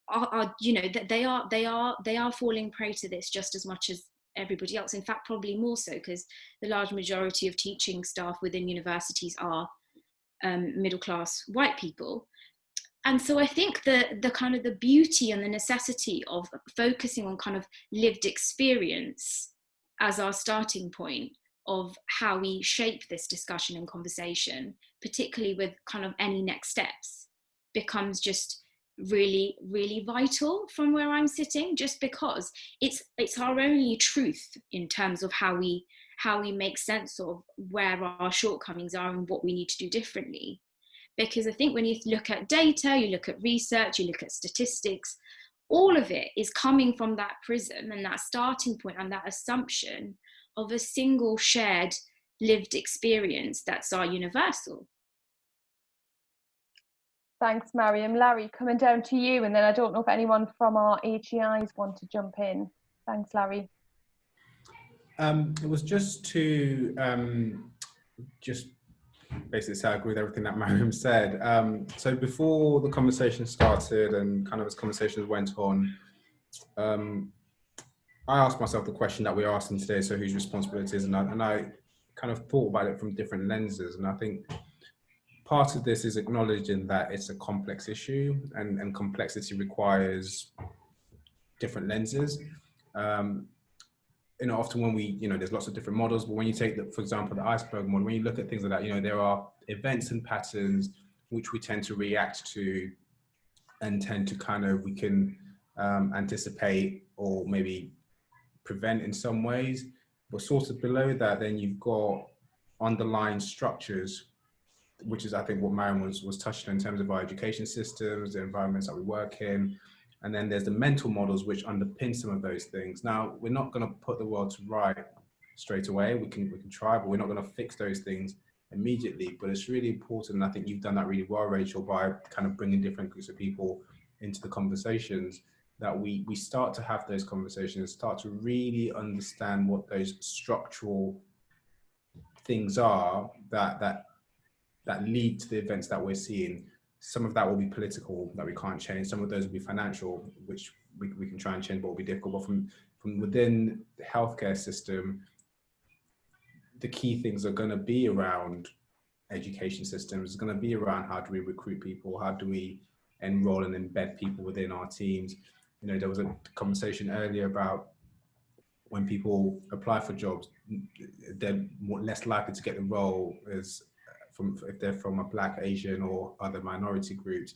are you know, that they are falling prey to this just as much as everybody else. In fact, probably more so, because the large majority of teaching staff within universities are middle class white people. And so I think the kind of the beauty and the necessity of focusing on kind of lived experience as our starting point of how we shape this discussion and conversation, particularly with kind of any next steps, becomes just really vital from where I'm sitting, just because it's our only truth in terms of how we make sense of where our shortcomings are and what we need to do differently. Because I think when you look at data, you look at research, you look at statistics, all of it is coming from that prism and that starting point and that assumption of a single shared lived experience that's our universal. Thanks, Mariam. Larry, coming down to you, and then I don't know if anyone from our HEIs want to jump in. Thanks, Larry. It was just to just basically say I agree with everything that Mariam said. So before the conversation started and kind of as conversations went on, I asked myself the question that we're asking today, so whose responsibility is, and I kind of thought about it from different lenses. And I think part of this is acknowledging that it's a complex issue, and complexity requires different lenses. You know, often when we, you know, there's lots of different models, but when you take, for example, the iceberg model, when you look at things like that, you know, there are events and patterns which we tend to react to and tend to kind of, we can anticipate or maybe prevent in some ways. But sort of below that, then you've got underlying structures, which is, I think, what Mariam was touching on in terms of our education systems, the environments that we work in. And then there's the mental models which underpin some of those things. Now, we're not going to put the world to right straight away. We can try, but we're not going to fix those things immediately. But it's really important, and I think you've done that really well, Rachel, by kind of bringing different groups of people into the conversations, that we start to have those conversations, start to really understand what those structural things are that lead to the events that we're seeing. Some of that will be political, that we can't change. Some of those will be financial, which we can try and change, but will be difficult. But from within the healthcare system, the key things are going to be around education systems. It's going to be around how do we recruit people, how do we enroll and embed people within our teams. You know, there was a conversation earlier about when people apply for jobs, they're less likely to get the role as if they're from a Black, Asian or other minority groups.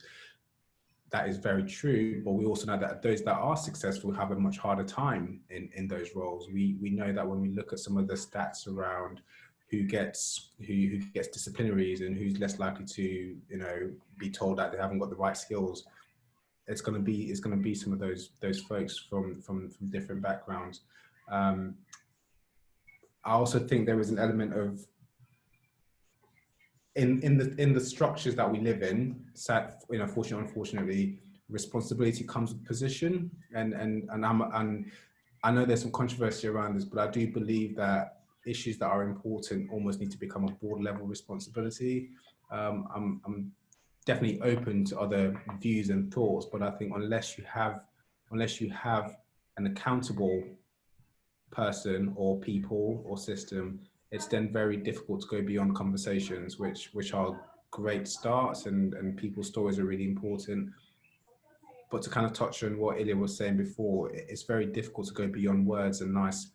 That is very true, but we also know that those that are successful have a much harder time in those roles. We know that when we look at some of the stats around who gets disciplinaries and who's less likely to, you know, be told that they haven't got the right skills, it's going to be some of those folks from different backgrounds. I also think there is an element of in the structures that we live in, you know, fortunately, unfortunately, responsibility comes with position, and I know there's some controversy around this, but I do believe that issues that are important almost need to become a board level responsibility. I'm definitely open to other views and thoughts, but I think unless you have an accountable person or people or system, it's then very difficult to go beyond conversations, which are great starts, and people's stories are really important. But to kind of touch on what Ilya was saying before, it's very difficult to go beyond words and nice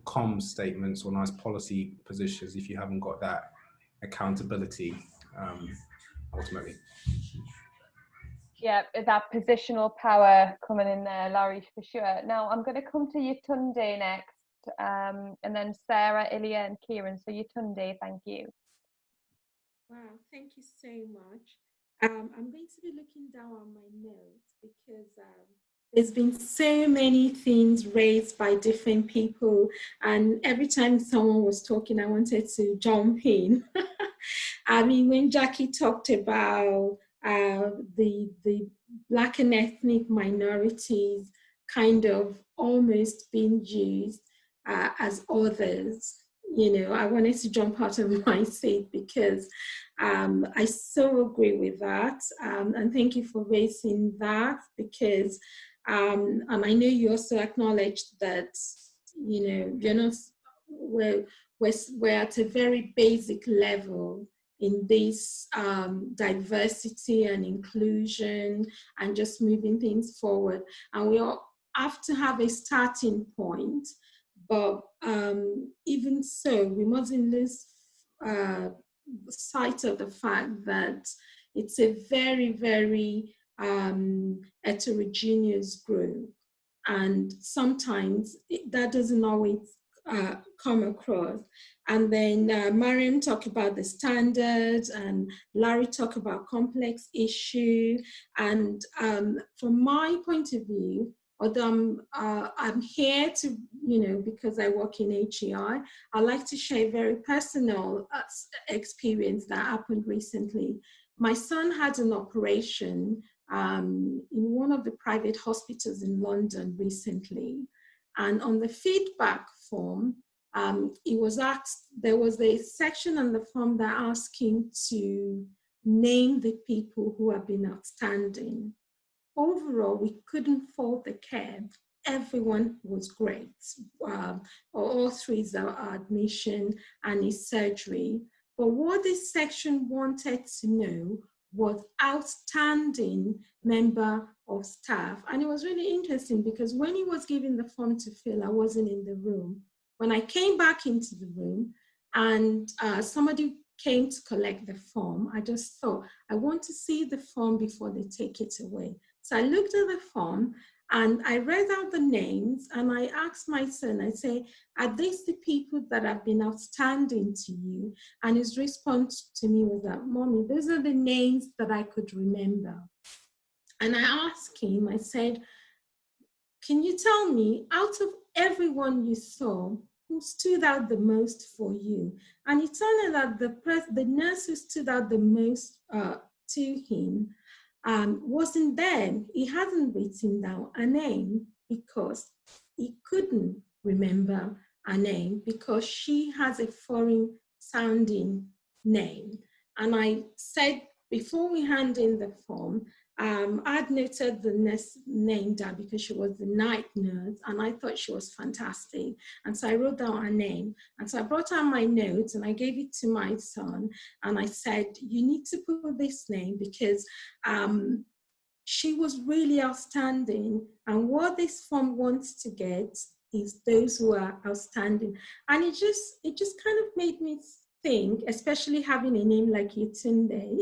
comms statements or nice policy positions if you haven't got that accountability, ultimately. Yeah, that positional power coming in there, Larry, for sure. Now I'm going to come to Yetunde next, and then Sarah, Ilya and Kieran. So Yetunde, thank you. Wow, thank you so much. I'm going to be looking down on my notes because there's been so many things raised by different people, and every time someone was talking, I wanted to jump in. I mean, when Jackie talked about the Black and ethnic minorities kind of almost being used as others, you know, I wanted to jump out of my seat because I so agree with that. And thank you for raising that because and I know you also acknowledged that, you know, you're not, we're at a very basic level in this diversity and inclusion and just moving things forward. And we all have to have a starting point, but even so, we mustn't lose sight of the fact that it's a very, very heterogeneous group. And sometimes that doesn't always come across. And then Mariam talked about the standards and Larry talked about complex issue. And from my point of view, although I'm here to, you know, because I work in HEI, I like to share a very personal experience that happened recently. My son had an operation in one of the private hospitals in London recently. And on the feedback form, he was asked, there was a section on the form that asked him to name the people who have been outstanding. Overall, we couldn't fault the care. Everyone was great. All through his admission and his surgery. But what this section wanted to know was outstanding member of staff. And it was really interesting because when he was giving the form to fill, I wasn't in the room. When I came back into the room and somebody came to collect the form, I just thought, I want to see the form before they take it away. So I looked at the form and I read out the names and I asked my son, I say, are these the people that have been outstanding to you? And his response to me was that, Mommy, those are the names that I could remember. And I asked him, I said, can you tell me, out of everyone you saw, who stood out the most for you? And it turned out that the nurse who stood out the most to him wasn't there. He hadn't written down a name because he couldn't remember her name because she has a foreign sounding name. And I said, before we hand in the form, I'd noted the name down because she was the night nurse and I thought she was fantastic. And so I wrote down her name. And so I brought out my notes and I gave it to my son. And I said, you need to put this name because she was really outstanding. And what this form wants to get is those who are outstanding. And it just kind of made me think, especially having a name like Yetunde,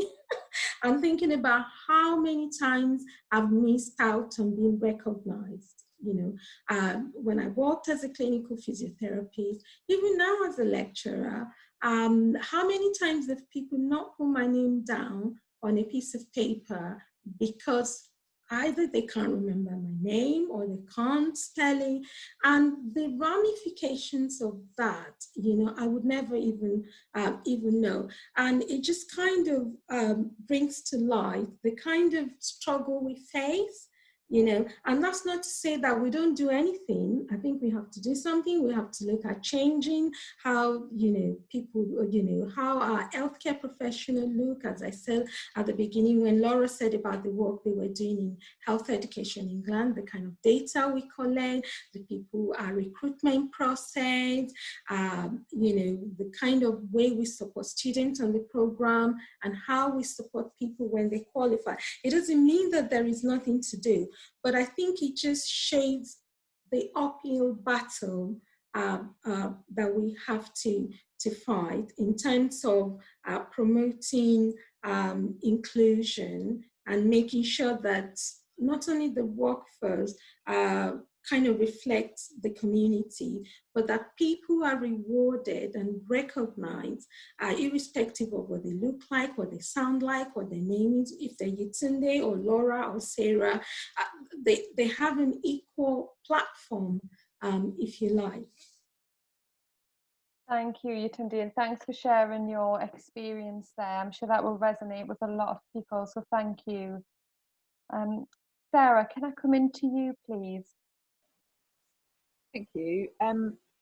I'm thinking about how many times I've missed out on being recognized. You know, when I worked as a clinical physiotherapist, even now as a lecturer, how many times have people not put my name down on a piece of paper because either they can't remember my name or they can't spell it, and the ramifications of that, you know, I would never even know. And it just kind of brings to light the kind of struggle we face, you know, and that's not to say that we don't do anything. I think we have to do something. We have to look at changing how, you know, people, you know, how our healthcare professionals look, as I said at the beginning, when Laura said about the work they were doing in health education in England, the kind of data we collect, the people, our recruitment process, you know, the kind of way we support students on the program and how we support people when they qualify. It doesn't mean that there is nothing to do, but I think it just shades the uphill battle that we have to fight in terms of promoting inclusion and making sure that not only the workforce kind of reflects the community, but that people are rewarded and recognized, irrespective of what they look like, what they sound like, what their name is. If they're Yetunde or Laura or Sarah, they have an equal platform, if you like. Thank you, Yetunde, and thanks for sharing your experience there. I'm sure that will resonate with a lot of people, so thank you. Sarah, can I come into you, please? Thank you.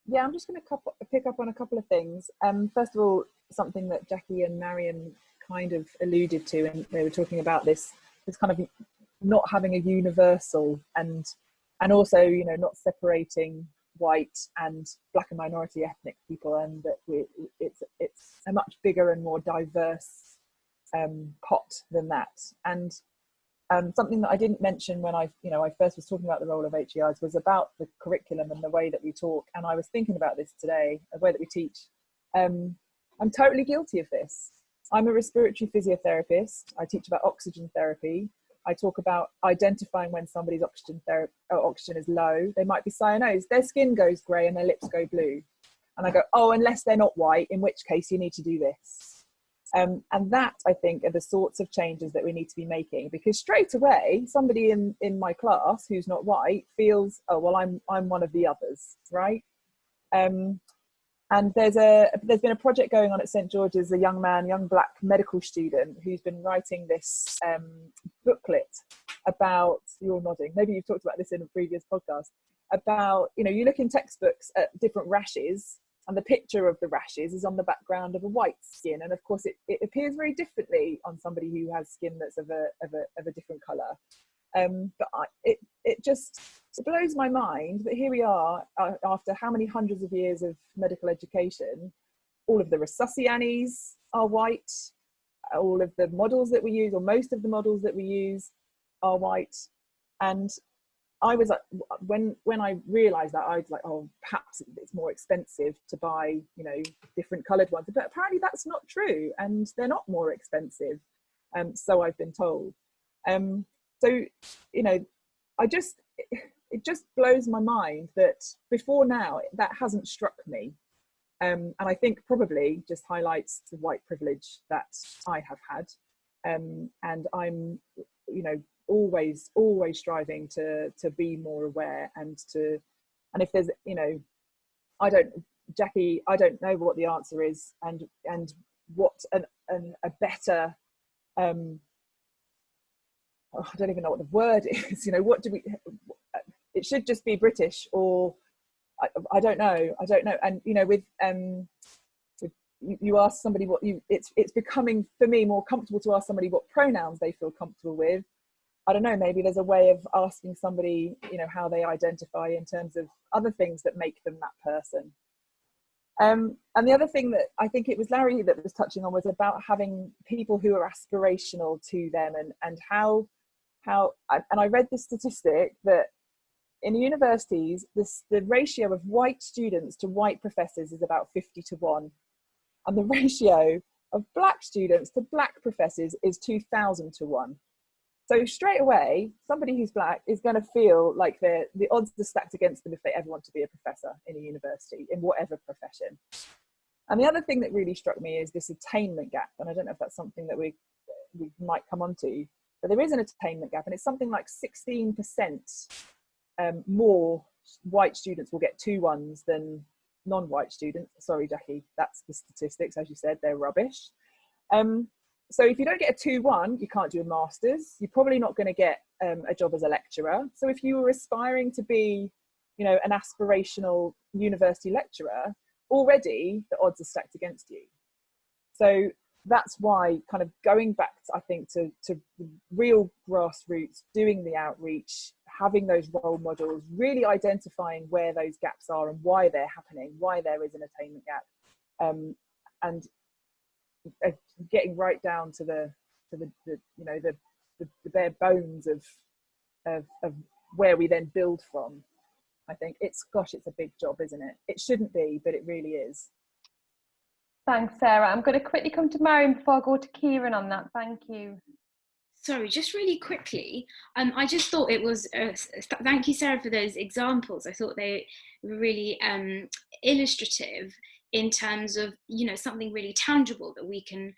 Yeah, I'm just going to pick up on a couple of things. First of all, something that Jackie and Marion kind of alluded to, and they were talking about this kind of not having a universal and also, you know, not separating white and black and minority ethnic people, and that it's a much bigger and more diverse pot than that. And something that I didn't mention when I first was talking about the role of HEIs was about the curriculum and the way that we talk. And I was thinking about this today, the way that we teach. I'm totally guilty of this. I'm a respiratory physiotherapist. I teach about oxygen therapy. I talk about identifying when somebody's oxygen is low. They might be cyanosed. Their skin goes grey and their lips go blue. And I go, oh, unless they're not white, in which case you need to do this. And that, I think, are the sorts of changes that we need to be making, because straight away, somebody in my class who's not white feels, oh, well, I'm one of the others, right? And there's been a project going on at St. George's, a young black medical student who's been writing this booklet about, you're nodding, maybe you've talked about this in a previous podcast, about, you know, you look in textbooks at different rashes, and the picture of the rashes is on the background of a white skin, and of course it appears very differently on somebody who has skin that's of a different colour. But it just blows my mind that here we are, after how many hundreds of years of medical education, all of the resuscianis are white, all of the models that we use, or most of the models that we use, are white. And I was like, when I realised that, I was like, oh, perhaps it's more expensive to buy, you know, different coloured ones. But apparently that's not true, and they're not more expensive. So I've been told. So, you know, it just blows my mind that before now that hasn't struck me. And I think probably just highlights the white privilege that I have had. And I'm, you know, always striving to be more aware, and if there's, you know, Jackie, I don't know what the answer is, and what a better I don't even know what the word is, you know, what do we, it should just be British, or I don't know. And, you know, with you ask somebody what it's becoming, for me, more comfortable to ask somebody what pronouns they feel comfortable with. I don't know, maybe there's a way of asking somebody, you know, how they identify in terms of other things that make them that person. And the other thing that I think it was Larry that was touching on was about having people who are aspirational to them, and how and I read this statistic that in universities, the ratio of white students to white professors is about 50-1. And the ratio of black students to black professors is 2,000-1. So straight away, somebody who's black is going to feel like the odds are stacked against them if they ever want to be a professor in a university, in whatever profession. And the other thing that really struck me is this attainment gap. And I don't know if that's something that we might come on to, but there is an attainment gap, and it's something like 16% more white students will get 2-1s than non-white students. Sorry, Jackie, that's the statistics. As you said, they're rubbish. So if you don't get a 2-1, you can't do a master's. You're probably not going to get a job as a lecturer. So if you were aspiring to be, you know, an aspirational university lecturer, already the odds are stacked against you. So that's why kind of going back, I think, to real grassroots, doing the outreach, having those role models, really identifying where those gaps are and why they're happening, why there is an attainment gap, and getting right down to the you know, the bare bones of where we then build from. I think it's a big job, isn't it? It shouldn't be, but it really is. Thanks, Sarah. I'm going to quickly come to Marion before I go to Kieran on that. Thank you. Sorry, just really quickly, I just thought it was, thank you, Sarah, for those examples. I thought they were really illustrative in terms of, you know, something really tangible that we can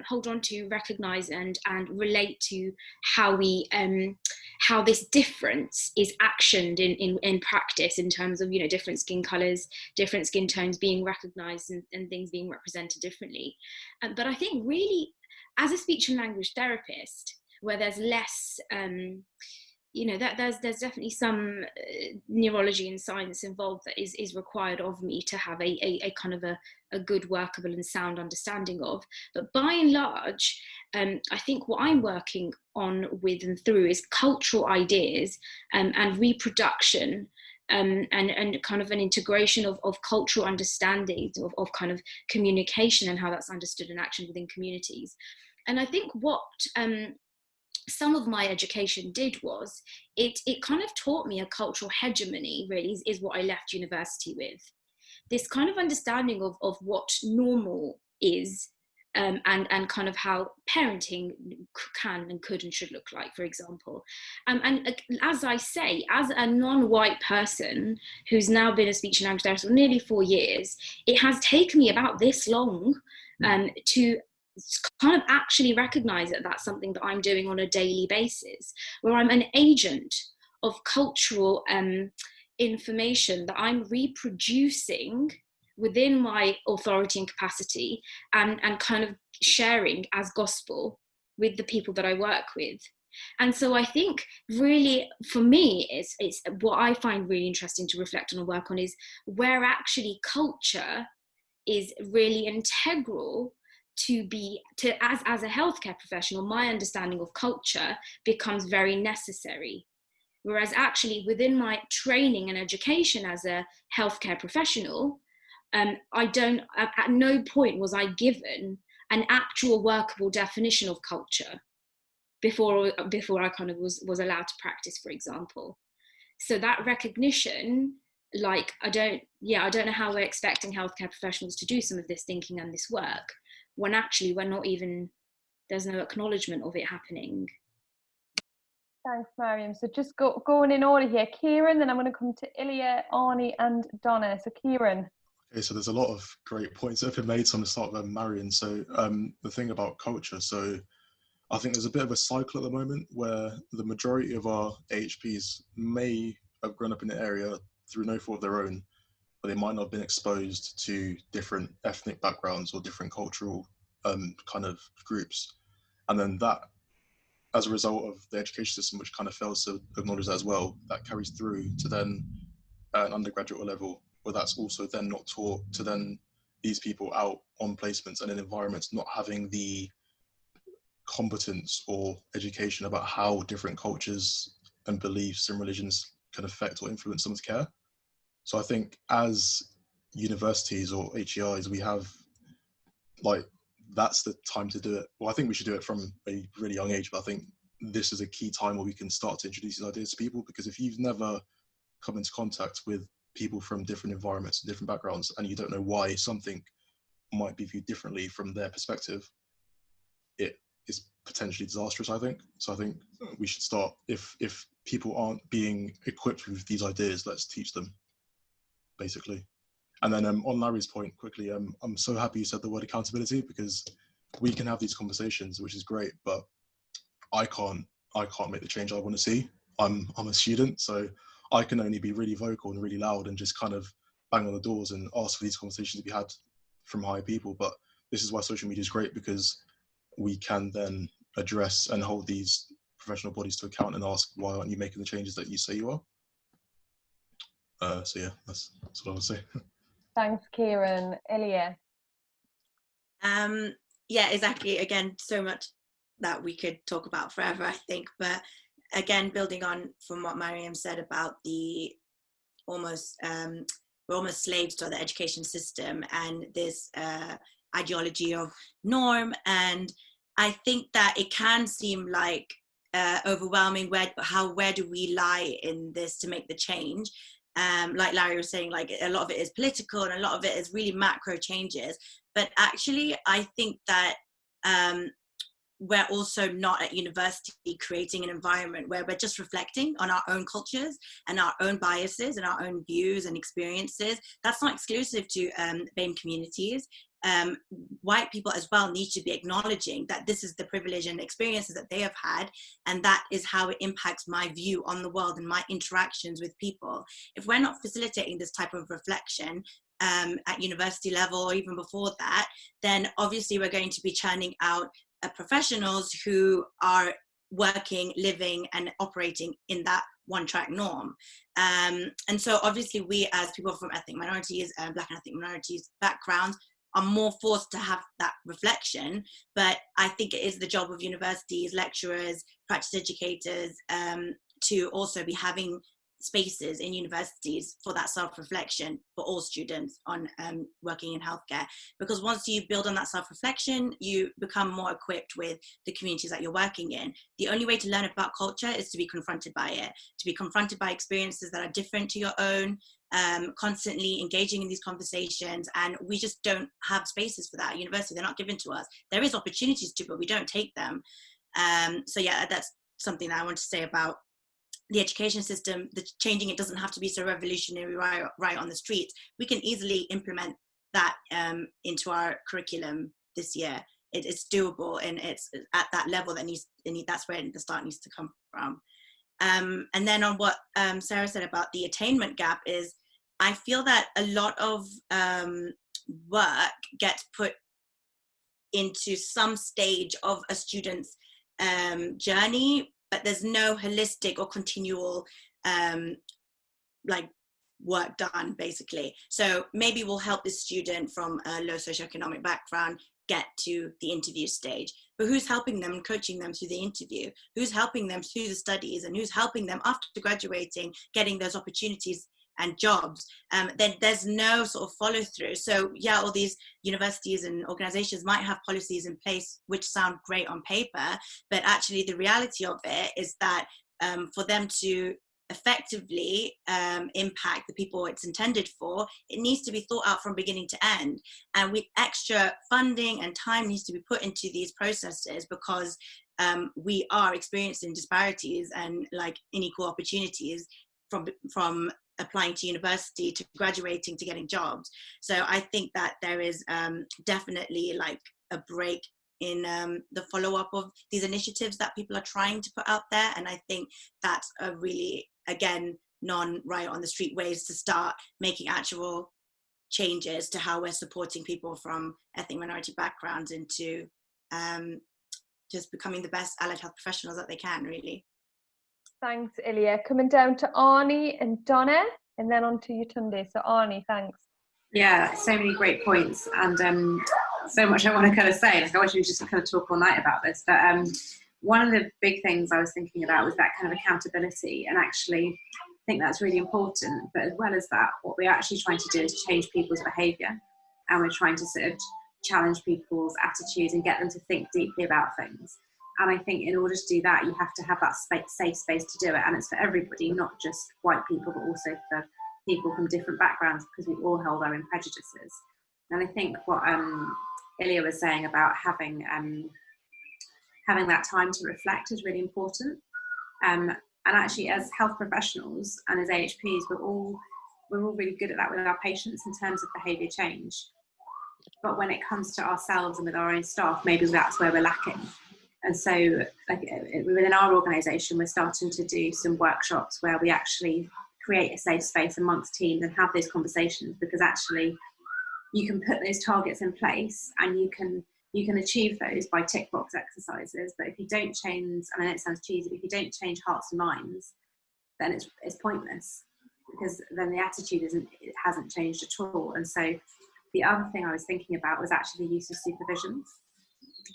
hold on to, recognise and relate to how we, how this difference is actioned in practice, in terms of, you know, different skin colours, different skin tones being recognised, and things being represented differently. But I think really, as a speech and language therapist, where there's less, you know, that there's definitely some neurology and science involved that is required of me to have a kind of a good, workable and sound understanding of. But by and large, I think what I'm working on with and through is cultural ideas and reproduction, and kind of an integration of cultural understanding of kind of communication and how that's understood and actioned within communities. And I think what some of my education did was it kind of taught me a cultural hegemony, really, is what I left university with. This kind of understanding of what normal is, and kind of how parenting can and could and should look like, for example. And as I say, as a non-white person who's now been a speech and language therapist for nearly 4 years, it has taken me about this long to kind of actually recognise that that's something that I'm doing on a daily basis, where I'm an agent of cultural information that I'm reproducing within my authority and capacity, and kind of sharing as gospel with the people that I work with. And so I think really, for me, it's what I find really interesting to reflect on and work on is where actually culture is really integral as a healthcare professional. My understanding of culture becomes very necessary. Whereas actually within my training and education as a healthcare professional, at no point was I given an actual workable definition of culture before I kind of was allowed to practice, for example. So that recognition, like, I don't know how we're expecting healthcare professionals to do some of this thinking and this work, when actually there's no acknowledgement of it happening. Thanks, Mariam. So just going in order here, Kieran, then I'm going to come to Ilya, Arnie and Donna. So Kieran. Okay, so there's a lot of great points that have been made, so I'm going to start with Marion. So the thing about culture, so I think there's a bit of a cycle at the moment where the majority of our AHPs may have grown up in the area through no fault of their own, but they might not have been exposed to different ethnic backgrounds or different cultural kind of groups. And then that as a result of the education system, which kind of fails to acknowledge that as well, that carries through to then an undergraduate level, where that's also then not taught to then these people out on placements and in environments not having the competence or education about how different cultures and beliefs and religions can affect or influence someone's care. So I think as universities or HEIs, we have, like, that's the time to do it. Well, I think we should do it from a really young age, but I think this is a key time where we can start to introduce these ideas to people, because if you've never come into contact with people from different environments and different backgrounds, and you don't know why something might be viewed differently from their perspective, it is potentially disastrous, I think. So I think we should start, if people aren't being equipped with these ideas, let's teach them, basically. And then on Larry's point, quickly, I'm so happy you said the word accountability, because we can have these conversations, which is great, but I can't make the change I want to see. I'm a student, so I can only be really vocal and really loud and just kind of bang on the doors and ask for these conversations to be had from higher people. But this is why social media is great, because we can then address and hold these professional bodies to account and ask, why aren't you making the changes that you say you are? So yeah, that's what I would say. Thanks, Kieran. Ilya? Yeah, exactly. Again, so much that we could talk about forever, I think. But again, building on from what Mariam said about the almost, we're almost slaves to the education system and this ideology of norm. And I think that it can seem like overwhelming. Where do we lie in this to make the change? Like Larry was saying, like a lot of it is political and a lot of it is really macro changes. But actually, I think that we're also not at university creating an environment where we're just reflecting on our own cultures and our own biases and our own views and experiences. That's not exclusive to BAME communities. White people as well need to be acknowledging that this is the privilege and experiences that they have had, and that is how it impacts my view on the world and my interactions with people. If we're not facilitating this type of reflection at university level or even before that, then obviously we're going to be churning out professionals who are working, living and operating in that one-track norm. And so obviously we as people from ethnic minorities, Black and ethnic minorities backgrounds, are more forced to have that reflection. But I think it is the job of universities, lecturers, practice educators to also be having spaces in universities for that self-reflection for all students on working in healthcare. Because once you build on that self-reflection, you become more equipped with the communities that you're working in. The only way to learn about culture is to be confronted by it, to be confronted by experiences that are different to your own, constantly engaging in these conversations. And we just don't have spaces for that at university. They're not given to us. There is opportunities to, but we don't take them. So yeah, that's something that I want to say about the education system. The changing it doesn't have to be so revolutionary right on the streets. We can easily implement that into our curriculum this year. It's doable, and it's at that level that that's where the start needs to come from. And then on what Sarah said about the attainment gap is, I feel that a lot of work gets put into some stage of a student's journey, but there's no holistic or continual like work done, basically. So maybe we'll help this student from a low socioeconomic background get to the interview stage, but who's helping them and coaching them through the interview? Who's helping them through the studies, and who's helping them after graduating, getting those opportunities and jobs? Then there's no sort of follow through. So yeah, all these universities and organizations might have policies in place which sound great on paper, but actually the reality of it is that for them to effectively impact the people it's intended for, it needs to be thought out from beginning to end. And with extra funding and time needs to be put into these processes, because we are experiencing disparities and like unequal opportunities from applying to university to graduating to getting jobs. So I think that there is definitely like a break in the follow-up of these initiatives that people are trying to put out there. And I think that's a really, again, non-right on the street ways to start making actual changes to how we're supporting people from ethnic minority backgrounds into just becoming the best allied health professionals that they can, really. Thanks, Ilya. Coming down to Arnie and Donna, and then on to you, Tunde. So Arnie, thanks. Yeah, so many great points, and so much I want to kind of say. Like, I wish we could just kind of talk all night about this, but one of the big things I was thinking about was that kind of accountability, and actually I think that's really important. But as well as that, what we're actually trying to do is change people's behaviour, and we're trying to sort of challenge people's attitudes and get them to think deeply about things. And I think in order to do that, you have to have that safe space to do it, and it's for everybody, not just white people, but also for people from different backgrounds, because we all hold our own prejudices. And I think what Ilya was saying about having that time to reflect is really important. And actually, as health professionals and as AHPs, we're all really good at that with our patients in terms of behaviour change. But when it comes to ourselves and with our own staff, maybe that's where we're lacking. And so, like, within our organisation, we're starting to do some workshops where we actually create a safe space amongst teams and have those conversations, because actually you can put those targets in place and you can achieve those by tick box exercises. But if you don't change, I mean, it sounds cheesy, but if you don't change hearts and minds, then it's pointless, because then the attitude hasn't changed at all. And so the other thing I was thinking about was actually the use of supervision.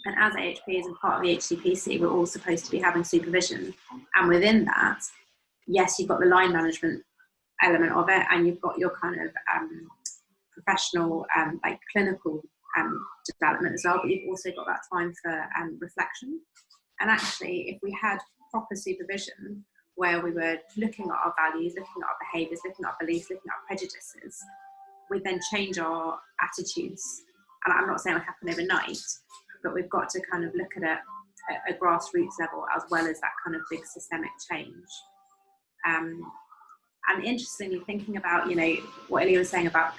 And as AHPs and part of the HCPC, we're all supposed to be having supervision. And within that, yes, you've got the line management element of it, and you've got your kind of professional, like clinical development as well, but you've also got that time for reflection. And actually, if we had proper supervision, where we were looking at our values, looking at our behaviours, looking at our beliefs, looking at our prejudices, we then change our attitudes. And I'm not saying it'll happen overnight, but we've got to kind of look at it at a grassroots level, as well as that kind of big systemic change. And interestingly, thinking about, you know, what Ilya was saying about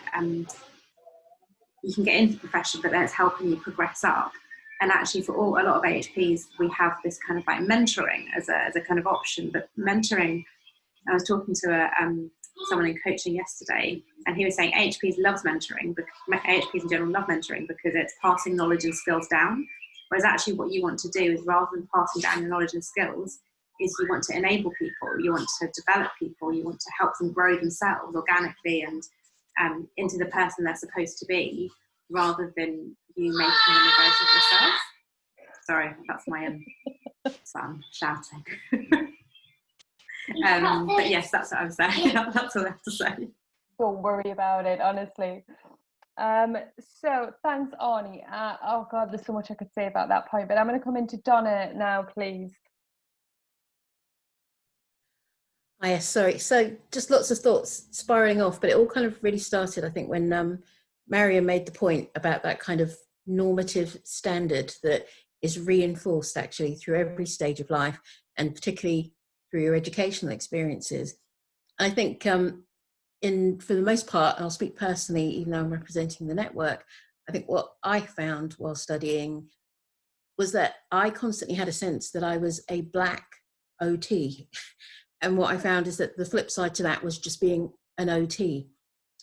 you can get into the profession, but then it's helping you progress up. And actually, for a lot of AHPs, we have this kind of like mentoring as a kind of option. But mentoring, I was talking to someone in coaching yesterday, and he was saying AHPs loves mentoring, because AHPs in general love mentoring because it's passing knowledge and skills down. Whereas actually what you want to do is, rather than passing down your knowledge and skills, is you want to enable people, you want to develop people, you want to help them grow themselves organically and into the person they're supposed to be, rather than you making them a version of yourself. Sorry, that's my son shouting. But yes, that's what I'm saying. That's all I have to say. Don't worry about it, honestly. So thanks, Arnie. Oh God, there's so much I could say about that point, but I'm going to come into Donna now, please. Oh, yes, sorry. So just lots of thoughts spiraling off, but it all kind of really started, I think, when Mariam made the point about that kind of normative standard that is reinforced actually through every stage of life, and particularly through your educational experiences. I think for the most part, and I'll speak personally, even though I'm representing the network, I think what I found while studying was that I constantly had a sense that I was a black OT. And what I found is that the flip side to that was just being an OT.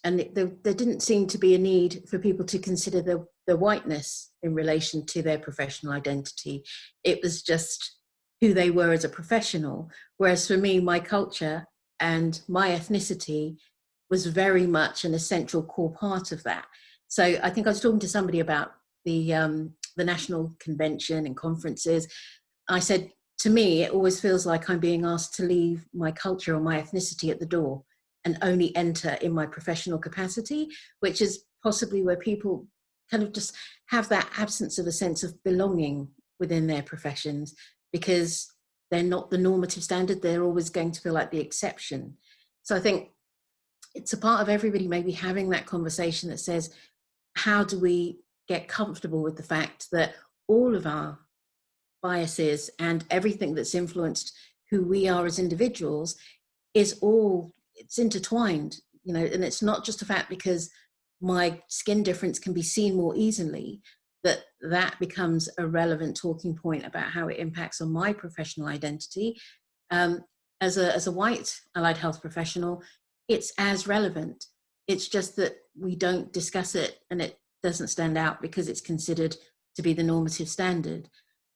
And there didn't seem to be a need for people to consider the whiteness in relation to their professional identity. It was just who they were as a professional. Whereas for me, my culture and my ethnicity was very much an essential core part of that. So I think I was talking to somebody about the national convention and conferences. I said, to me, it always feels like I'm being asked to leave my culture or my ethnicity at the door and only enter in my professional capacity, which is possibly where people kind of just have that absence of a sense of belonging within their professions, because they're not the normative standard. They're always going to feel like the exception. So I think it's a part of everybody maybe having that conversation that says, how do we get comfortable with the fact that all of our biases and everything that's influenced who we are as individuals it's intertwined, you know, and it's not just a fact because my skin difference can be seen more easily that becomes a relevant talking point about how it impacts on my professional identity. As a white allied health professional, it's as relevant. It's just that we don't discuss it and it doesn't stand out because it's considered to be the normative standard.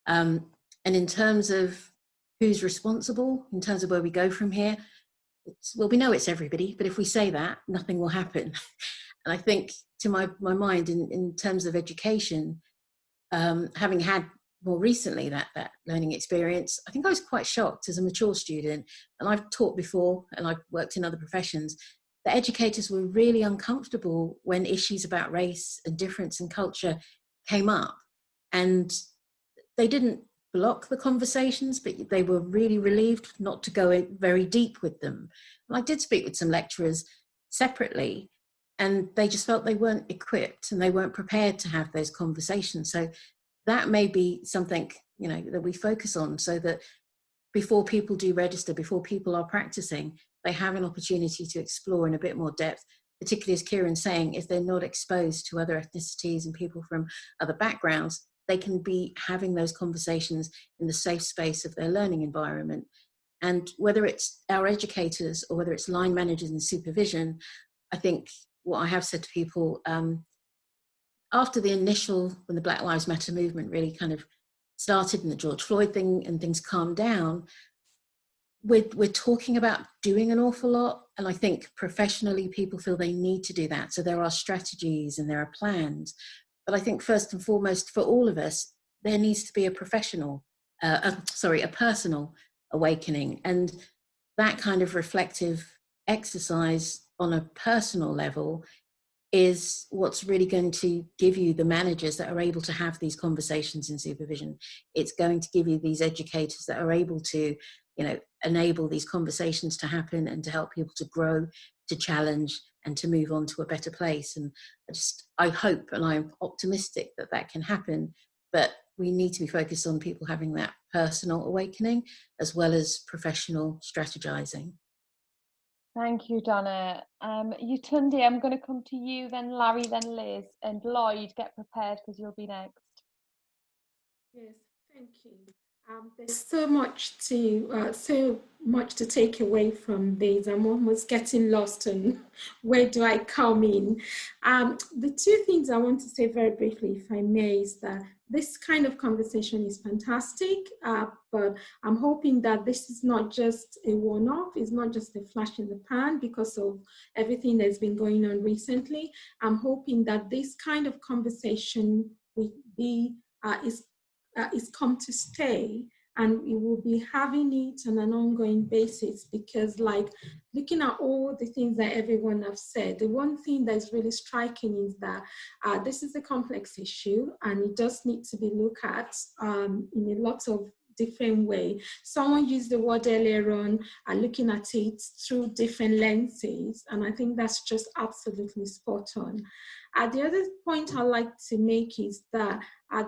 And in terms of who's responsible, in terms of where we go from here, well, we know it's everybody, but if we say that, nothing will happen. And I think, to my mind, in terms of education, having had more recently that learning experience, I think I was quite shocked as a mature student, and I've taught before and I've worked in other professions, that educators were really uncomfortable when issues about race and difference in culture came up. And they didn't block the conversations, but they were really relieved not to go very deep with them. And I did speak with some lecturers separately, and they just felt they weren't equipped and they weren't prepared to have those conversations. So that may be something, you know, that we focus on, so that before people do register, before people are practicing, they have an opportunity to explore in a bit more depth, particularly as Kieran's saying, if they're not exposed to other ethnicities and people from other backgrounds, they can be having those conversations in the safe space of their learning environment. And whether it's our educators or whether it's line managers in supervision, I think what I have said to people, after the initial, when the Black Lives Matter movement really kind of started and the George Floyd thing and things calmed down, we're talking about doing an awful lot. And I think professionally people feel they need to do that. So there are strategies and there are plans. But I think first and foremost for all of us, there needs to be a personal awakening. And that kind of reflective exercise on a personal level is what's really going to give you the managers that are able to have these conversations in supervision. It's going to give you these educators that are able to, you know, enable these conversations to happen and to help people to grow, to challenge, and to move on to a better place. And I hope and I'm optimistic that that can happen, but we need to be focused on people having that personal awakening as well as professional strategizing. Thank you, Donna. Yetunde, I'm going to come to you, then Larry, then Liz, and Lloyd, get prepared because you'll be next. Yes, thank you. There's so much to take away from this. I'm almost getting lost on where do I come in. The two things I want to say very briefly, if I may, is that this kind of conversation is fantastic, but I'm hoping that this is not just a one-off, it's not just a flash in the pan because of everything that's been going on recently. I'm hoping that this kind of conversation will be, is come to stay, and we will be having it on an ongoing basis, because like looking at all the things that everyone have said, the one thing that is really striking is that this is a complex issue and it does need to be looked at in a lot of different way. Someone used the word earlier on, looking at it through different lenses, and I think that's just absolutely spot on. The other point I'd like to make is that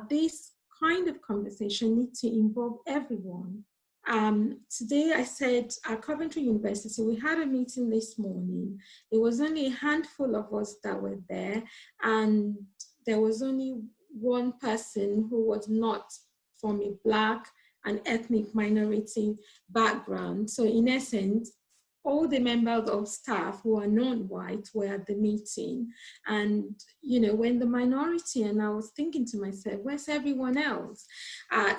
this kind of conversation needs to involve everyone. Today I said at Coventry University, we had a meeting this morning. It was only a handful of us that were there, and there was only one person who was not from a Black and ethnic minority background. So in essence, all the members of staff who are non-white were at the meeting. And, you know, when the minority, and I was thinking to myself, where's everyone else?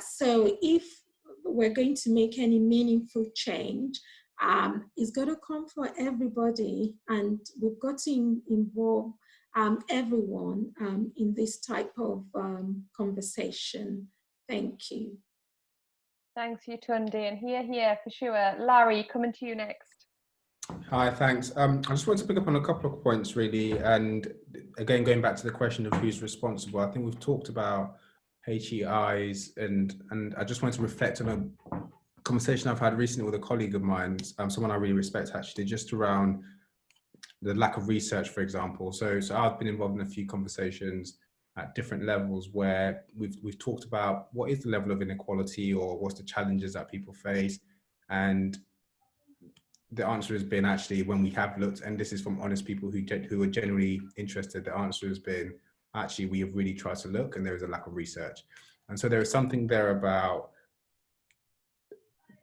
So if we're going to make any meaningful change, it's got to come for everybody, and we've got to involve everyone in this type of conversation. Thank you. Thanks, Yetunde, and here for sure. Larry, coming to you next. Hi, thanks. I just want to pick up on a couple of points really, and again going back to the question of who's responsible. I think we've talked about HEIs, and I just wanted to reflect on a conversation I've had recently with a colleague of mine, someone I really respect actually, just around the lack of research, for example. So I've been involved in a few conversations at different levels where we've talked about what is the level of inequality or what's the challenges that people face, and the answer has been, actually, when we have looked, and this is from honest people who are genuinely interested, the answer has been, actually, we have really tried to look and there is a lack of research. And so there is something there about,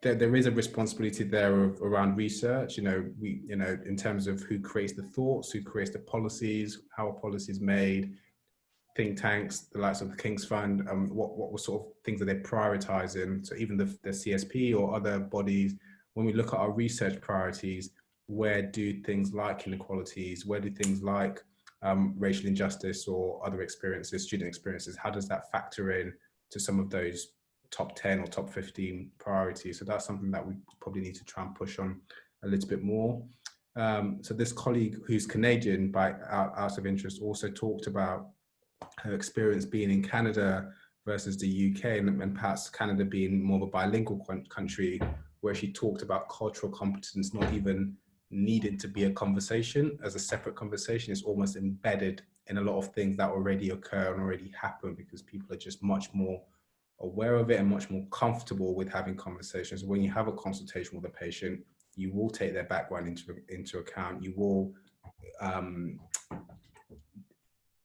there is a responsibility there around research, in terms of who creates the thoughts, who creates the policies, how a policy is made. think tanks, the likes of the King's Fund, what sort of things are they prioritizing? So even the CSP or other bodies, when we look at our research priorities, where do things like inequalities, where do things like racial injustice or other experiences, student experiences, how does that factor in to some of those top 10 or top 15 priorities? So that's something that we probably need to try and push on a little bit more. So this colleague who's Canadian out of interest also talked about her experience being in Canada versus the UK, and perhaps Canada being more of a bilingual country, where she talked about cultural competence not even needing to be a conversation as a separate conversation. It's almost embedded in a lot of things that already occur and already happen, because people are just much more aware of it and much more comfortable with having conversations. When you have a consultation with a patient, you will take their background into account. You will,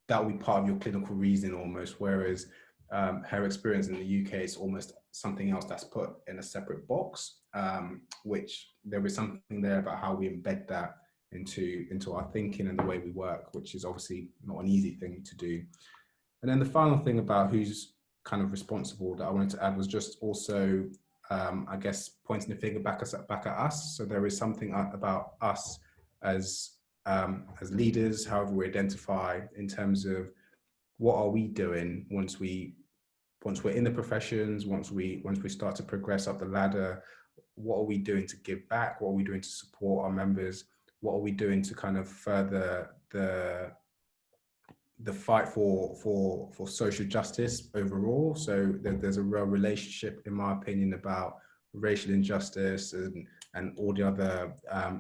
that will be part of your clinical reasoning almost, whereas her experience in the UK is almost something else that's put in a separate box, which there is something there about how we embed that into our thinking and the way we work, which is obviously not an easy thing to do. And then the final thing about who's kind of responsible that I wanted to add was just also, I guess, pointing the finger back at us. So there is something about us as leaders, however we identify, in terms of what are we doing once we're in the professions, once we start to progress up the ladder. What are we doing to give back? What are we doing to support our members? What are we doing to kind of further the fight for social justice overall? So there's a real relationship, in my opinion, about racial injustice and all the other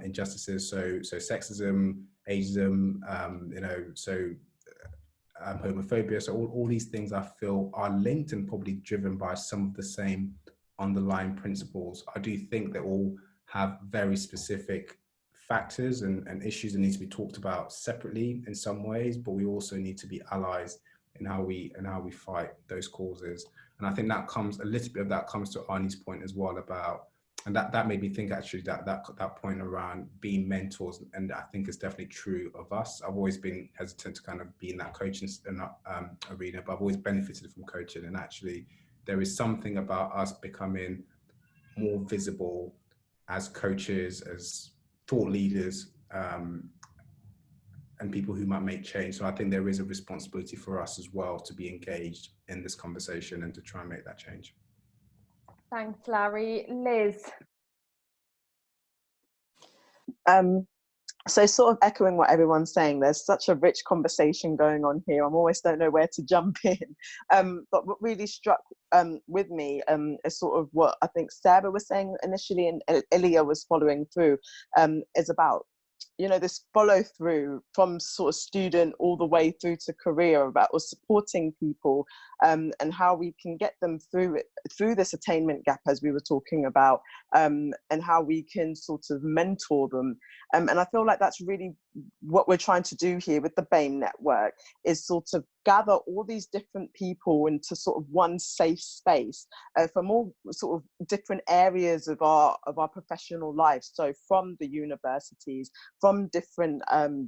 injustices. So sexism, ageism, homophobia. So all these things I feel are linked and probably driven by some of the same underlying principles. I do think they all have very specific factors and issues that need to be talked about separately in some ways, but we also need to be allies in how we fight those causes. And I think that comes, a little bit of that comes to Arnie's point as well about, and that made me think actually that point around being mentors, and I think it's definitely true of us. I've always been hesitant to kind of be in that coaching arena, but I've always benefited from coaching, and actually there is something about us becoming more visible as coaches, as thought leaders, and people who might make change. So I think there is a responsibility for us as well to be engaged in this conversation and to try and make that change. Thanks, Larry. Liz. So sort of echoing what everyone's saying, there's such a rich conversation going on here. I almost don't know where to jump in. But what really struck with me is sort of what I think Sarah was saying initially, and Ilya was following through, is about, this follow through from sort of student all the way through to career, about us supporting people and how we can get them through this attainment gap, as we were talking about, and how we can sort of mentor them. And I feel like that's really what we're trying to do here with the BAME network, is sort of gather all these different people into sort of one safe space from all sort of different areas of our professional life. So from the universities, from different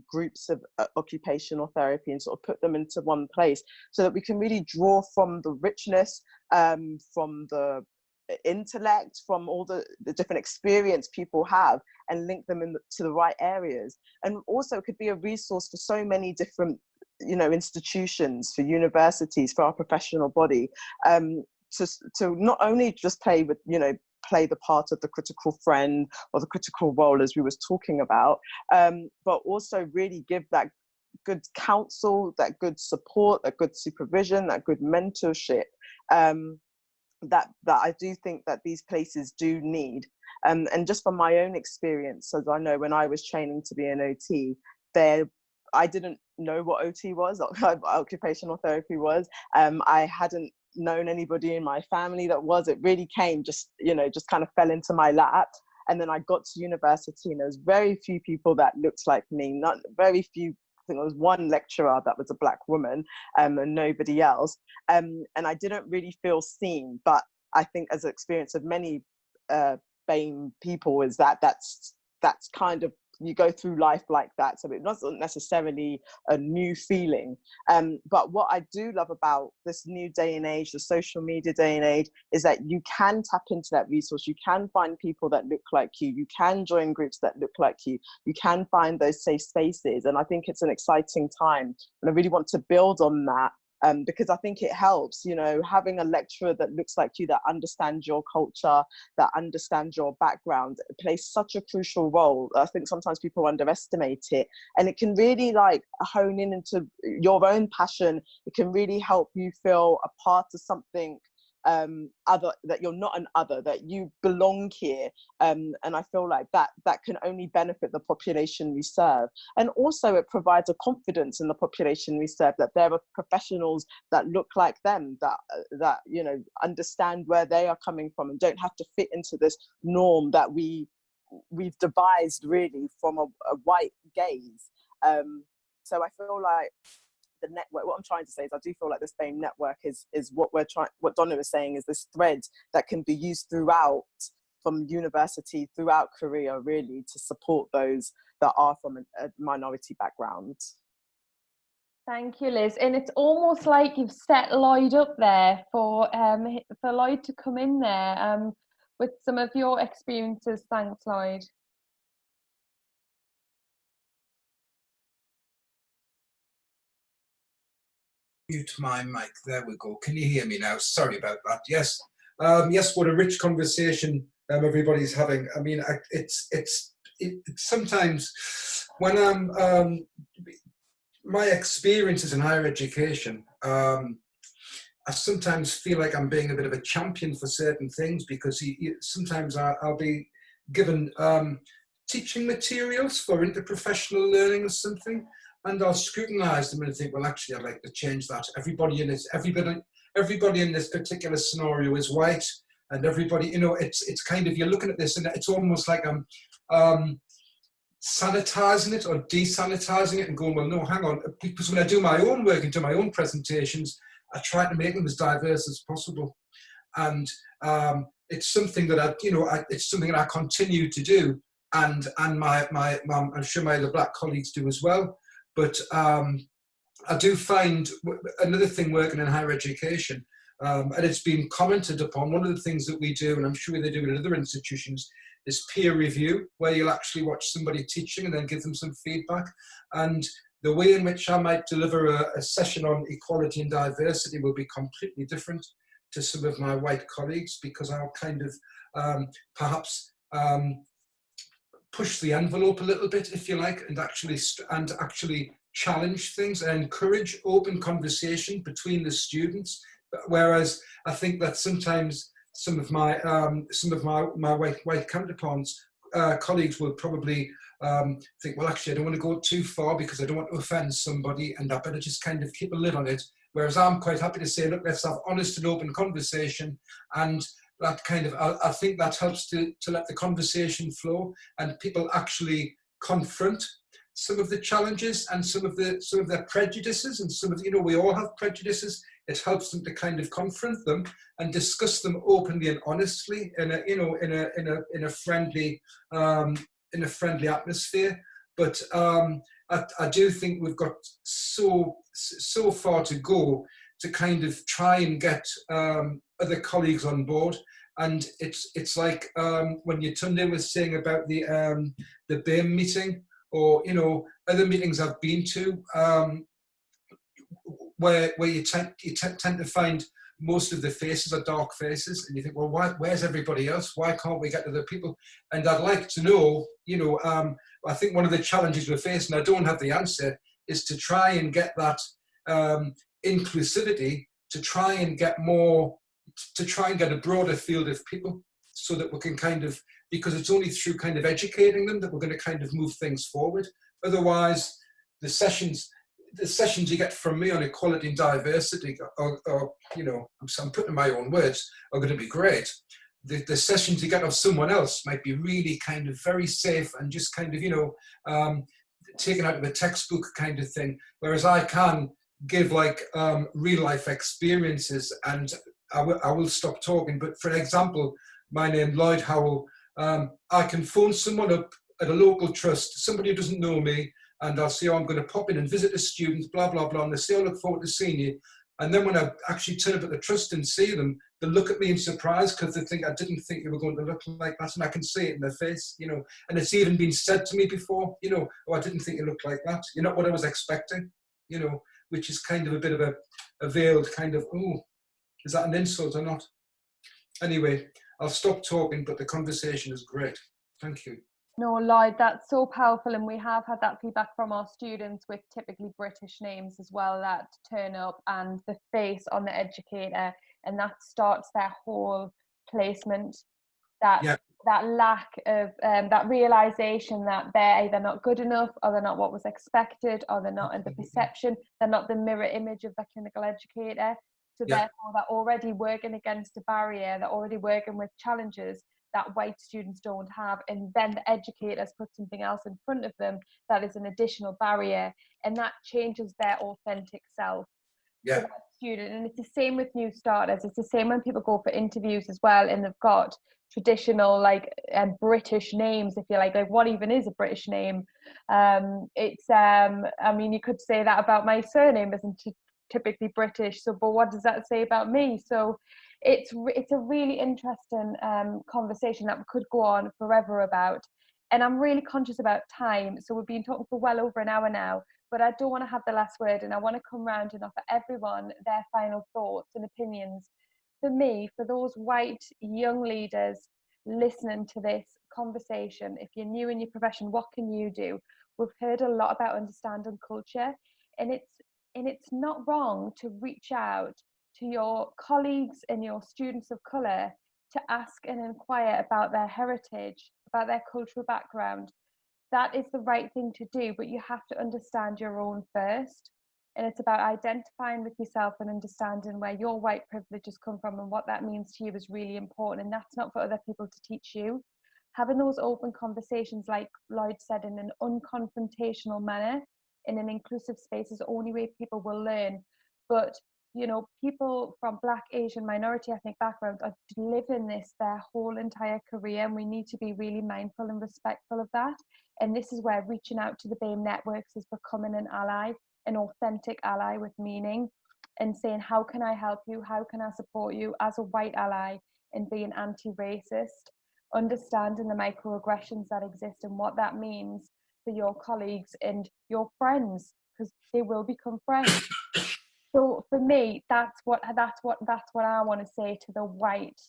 groups of occupational therapy, and sort of put them into one place so that we can really draw from the richness, from the intellect, from all the different experience people have, and link them to the right areas. And also it could be a resource for so many different institutions, for universities, for our professional body, to not only just play the part of the critical friend or the critical role, as we was talking about, but also really give that good counsel, that good support, that good supervision, that good mentorship, that I do think that these places do need. And just from my own experience, as I know, when I was training to be an OT, I didn't know what OT was, occupational therapy was. I hadn't known anybody in my family that was. It really came just kind of fell into my lap. And then I got to university, and there was very few people that looked like me, not very few. I think there was one lecturer that was a Black woman, and nobody else. And I didn't really feel seen. But I think, as an experience of many BAME people, is that's kind of you go through life like that, so it wasn't necessarily a new feeling. But what I do love about this new day and age, the social media day and age, is that you can tap into that resource. You can find people that look like you. You can join groups that look like you. You can find those safe spaces. And I think it's an exciting time. And I really want to build on that. Because I think it helps, you know, having a lecturer that looks like you, that understands your culture, that understands your background, it plays such a crucial role. I think sometimes people underestimate it, and it can really like hone in into your own passion. It can really help you feel a part of something other, that you're not an other, that you belong here, and I feel like that can only benefit the population we serve. And also it provides a confidence in the population we serve, that there are professionals that look like them, that you know, understand where they are coming from and don't have to fit into this norm that we've devised really from a white gaze. So I feel like the network, what I'm trying to say is I do feel like the same network is what what Donna was saying, is this thread that can be used throughout, from university, throughout career, really, to support those that are from a minority background. Thank you, Liz. And it's almost like you've set Lloyd up there for Lloyd to come in there with some of your experiences. Thanks, Lloyd. Mute my mic. There we go. Can you hear me now? Sorry about that. Yes. Yes, what a rich conversation everybody's having. I mean, it's sometimes when I'm my experiences in higher education, I sometimes feel like I'm being a bit of a champion for certain things, because sometimes I'll be given teaching materials for interprofessional learning or something, and I'll scrutinise them and think, well, actually, I'd like to change that. Everybody in this particular scenario is white, and everybody, you know, it's kind of, you're looking at this and it's almost like I'm sanitizing it or desanitizing it and going, well, no, hang on, because when I do my own work and do my own presentations, I try to make them as diverse as possible. And it's something that it's something that I continue to do, and I'm sure my other black colleagues do as well. But I do find another thing working in higher education, and it's been commented upon, one of the things that we do, and I'm sure they do in other institutions, is peer review, where you'll actually watch somebody teaching and then give them some feedback. And the way in which I might deliver a session on equality and diversity will be completely different to some of my white colleagues, because I'll kind of perhaps push the envelope a little bit, if you like, and actually challenge things and encourage open conversation between the students. Whereas I think that sometimes some of my white counterparts, colleagues, will probably think, well, actually, I don't want to go too far because I don't want to offend somebody, and I better just kind of keep a lid on it. Whereas I'm quite happy to say, look, let's have honest and open conversation, and that kind of, I think that helps to let the conversation flow, and people actually confront some of the challenges and some of their prejudices, and some of, you know, we all have prejudices. It helps them to kind of confront them and discuss them openly and honestly in a friendly atmosphere. But I do think we've got so far to go to kind of try and get other colleagues on board. And it's like when Yetunde was saying about the BAME meeting, or, you know, other meetings I've been to, where you tend to find most of the faces are dark faces, and you think, well, where's everybody else? Why can't we get to the people? And I'd like to know, you know, I think one of the challenges we're facing, I don't have the answer, is to try and get that inclusivity, to try and get a broader field of people, so that we can kind of, because it's only through kind of educating them that we're going to kind of move things forward. Otherwise, the sessions you get from me on equality and diversity, or you know, I'm putting my own words, are going to be great. The sessions you get of someone else might be really kind of very safe and just kind of, you know, taken out of a textbook kind of thing. Whereas I can give like real life experiences, and I will stop talking. But for example, my name Lloyd Howell. I can phone someone up at a local trust, somebody who doesn't know me, and I'll say, oh, I'm going to pop in and visit the students, blah, blah, blah, and they say, I look forward to seeing you. And then when I actually turn up at the trust and see them, they look at me in surprise because they think I didn't think you were going to look like that, and I can see it in their face, you know. And it's even been said to me before, you know, oh, I didn't think you looked like that. You're not what I was expecting, you know, which is kind of a bit of a veiled kind of, oh, is that an insult or not? Anyway, I'll stop talking, but the conversation is great. Thank you. No, Lloyd, that's so powerful, and we have had that feedback from our students with typically British names as well that turn up and the face on the educator, and that starts their whole placement. That lack of that realization that they're either not good enough, or they're not what was expected, or they're not in the perception, they're not the mirror image of the clinical educator. So therefore, they're already working against a barrier. They're already working with challenges that white students don't have, and then the educators put something else in front of them that is an additional barrier, and that changes their authentic self. For that student. And it's the same with new starters. It's the same when people go for interviews as well, and they've got traditional British names, if you like what even is a British name? It's I mean, you could say that about my surname isn't typically British, so but what does that say about me? So it's a really interesting conversation that we could go on forever about, and I'm really conscious about time, so we've been talking for well over an hour now, but I don't want to have the last word, and I want to come round and offer everyone their final thoughts and opinions. For me, for those white young leaders listening to this conversation, if you're new in your profession, what can you do? We've heard a lot about understanding culture, and it's not wrong to reach out to your colleagues and your students of colour to ask and inquire about their heritage, about their cultural background. That is the right thing to do, but you have to understand your own first. And it's about identifying with yourself and understanding where your white privileges come from and what that means to you is really important. And that's not for other people to teach you. Having those open conversations, like Lloyd said, in an unconfrontational manner, in an inclusive space, is the only way people will learn. But you know, people from Black, Asian, minority ethnic backgrounds are living this their whole entire career, and we need to be really mindful and respectful of that. And this is where reaching out to the BAME networks is becoming an ally, an authentic ally with meaning, and saying, how can I help you? How can I support you as a white ally in being anti-racist? Understanding the microaggressions that exist and what that means for your colleagues and your friends, because they will become friends. So for me, that's what I want to say to the white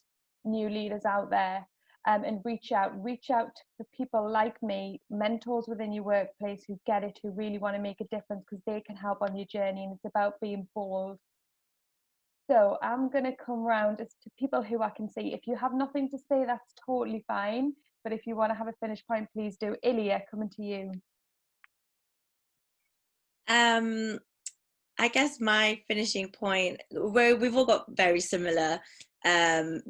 new leaders out there, and reach out to people like me, mentors within your workplace who get it, who really want to make a difference, because they can help on your journey, and it's about being bold. So I'm going to come round as to people who I can see. If you have nothing to say, that's totally fine. But if you want to have a finish point, please do. Ilya, coming to you. I guess my finishing point, where we've all got very similar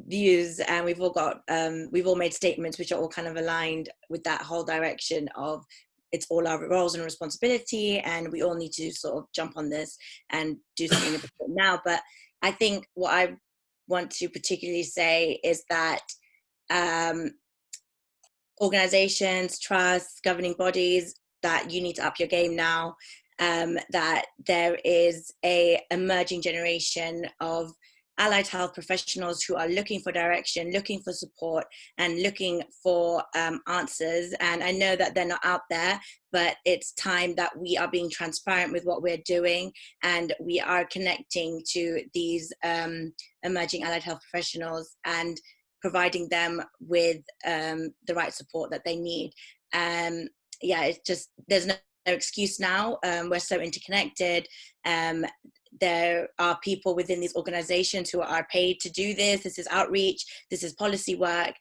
views, and we've all made statements which are all kind of aligned with that whole direction of it's all our roles and responsibility, and we all need to sort of jump on this and do something about it now. But I think what I want to particularly say is that organizations, trusts, governing bodies, that you need to up your game now. That there is a emerging generation of allied health professionals who are looking for direction, looking for support, and looking for answers. And I know that they're not out there, but it's time that we are being transparent with what we're doing, and we are connecting to these emerging allied health professionals and providing them with the right support that they need. It's just, there's no excuse now. We're so interconnected. There are people within these organizations who are paid to do this. This is outreach, this is policy work.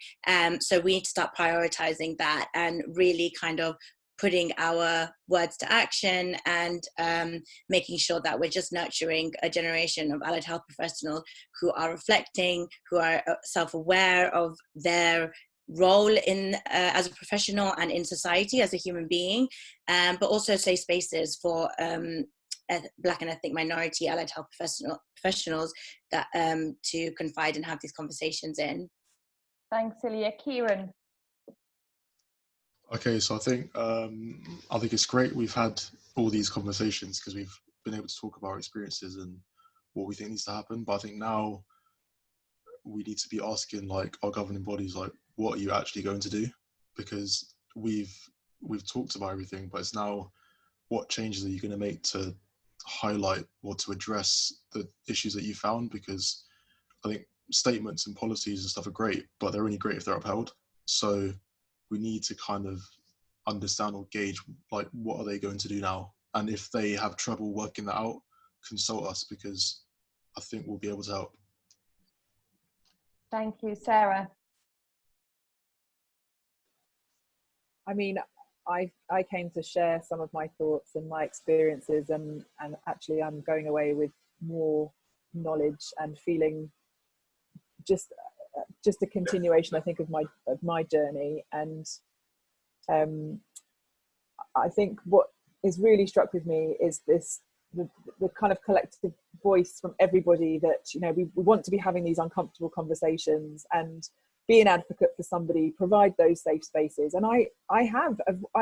So we need to start prioritizing that and really kind of putting our words to action, and making sure that we're just nurturing a generation of allied health professionals who are reflecting, who are self-aware of their role in as a professional and in society as a human being, but also safe spaces for Black and ethnic minority allied health professionals that to confide and have these conversations in. Thanks, Ilya. Kieran. Okay, so I think it's great we've had all these conversations because we've been able to talk about our experiences and what we think needs to happen. But I think now we need to be asking like our governing bodies, like, what are you actually going to do? Because we've talked about everything, but it's now, what changes are you going to make to highlight or to address the issues that you found? Because I think statements and policies and stuff are great, but they're only great if they're upheld. So we need to kind of understand or gauge, like, what are they going to do now? And if they have trouble working that out, consult us, because I think we'll be able to help. Thank you, Sarah. I mean, I came to share some of my thoughts and my experiences, and actually I'm going away with more knowledge and feeling just a continuation, I think, of my journey. And I think what is really struck with me is the kind of collective voice from everybody that, you know, we want to be having these uncomfortable conversations and be an advocate for somebody, provide those safe spaces. And I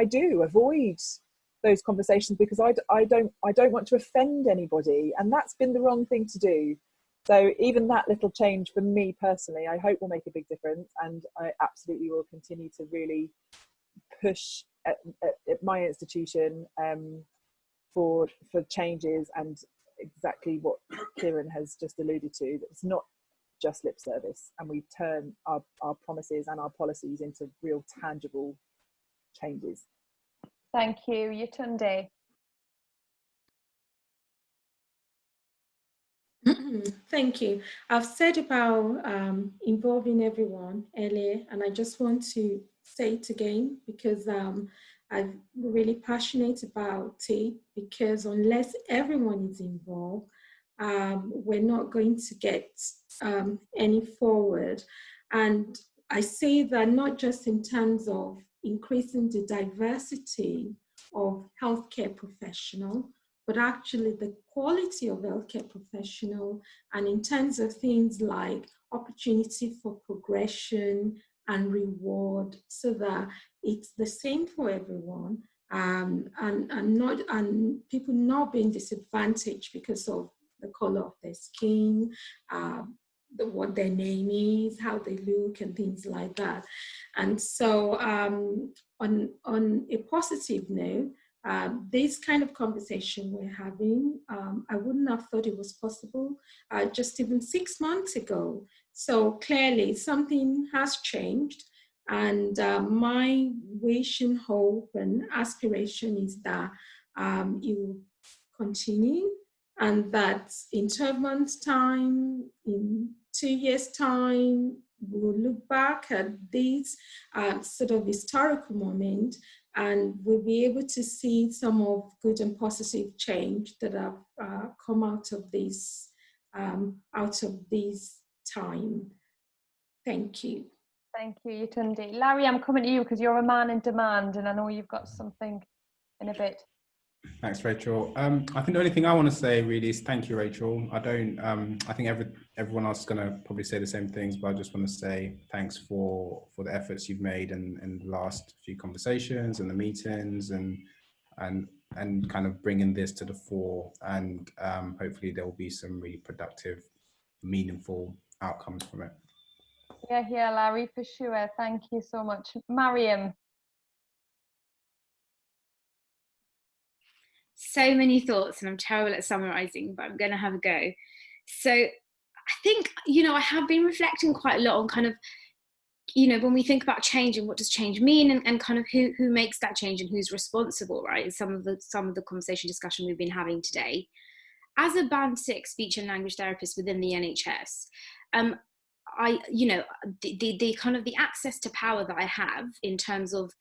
do avoid those conversations because I don't want to offend anybody, and that's been the wrong thing to do. So even that little change for me personally, I hope will make a big difference, and I absolutely will continue to really push at my institution for changes, and exactly what Kieran has just alluded to, that it's not just lip service, and we turn our promises and our policies into real tangible changes. Thank you. Yetunde. Thank you. I've said about involving everyone earlier, and I just want to say it again because I'm really passionate about it, because unless everyone is involved, we're not going to get any forward. And I say that not just in terms of increasing the diversity of healthcare professionals, but actually the quality of healthcare professional, and in terms of things like opportunity for progression and reward, so that it's the same for everyone, and people not being disadvantaged because of the color of their skin, what their name is, how they look, and things like that. And so on a positive note, this kind of conversation we're having, I wouldn't have thought it was possible just even 6 months ago. So clearly something has changed, and my wish and hope and aspiration is that it will continue, and that in 12 months' time, in 2 years' time, we'll look back at this sort of historical moment, and we'll be able to see some of good and positive change that have come out of this time. Thank you. Thank you, Yetunde. Larry, I'm coming to you because you're a man in demand, and I know you've got something in a bit. Thanks, Rachel. I think the only thing I want to say really is thank you, Rachel. I think everyone else is going to probably say the same things, but I just want to say thanks for the efforts you've made in the last few conversations and the meetings, and kind of bringing this to the fore. And hopefully there will be some really productive, meaningful outcomes from it. Yeah, Larry, for sure. Thank you so much. Mariam. So many thoughts, and I'm terrible at summarizing, but I'm going to have a go. So I think, I have been reflecting quite a lot on kind of, when we think about change and what does change mean, and kind of who makes that change and who's responsible, right? Some of the conversation discussion we've been having today. As a Band 6 speech and language therapist within the NHS, the kind of the access to power that I have in terms of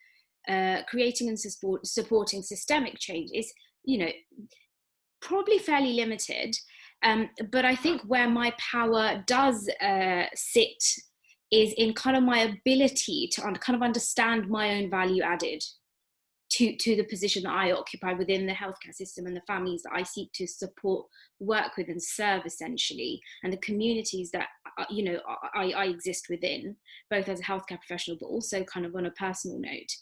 creating and supporting systemic change is, probably fairly limited. But I think where my power does sit is in kind of my ability to kind of understand my own value added to the position that I occupy within the healthcare system and the families that I seek to support, work with and serve essentially, and the communities that, I exist within, both as a healthcare professional, but also kind of on a personal note.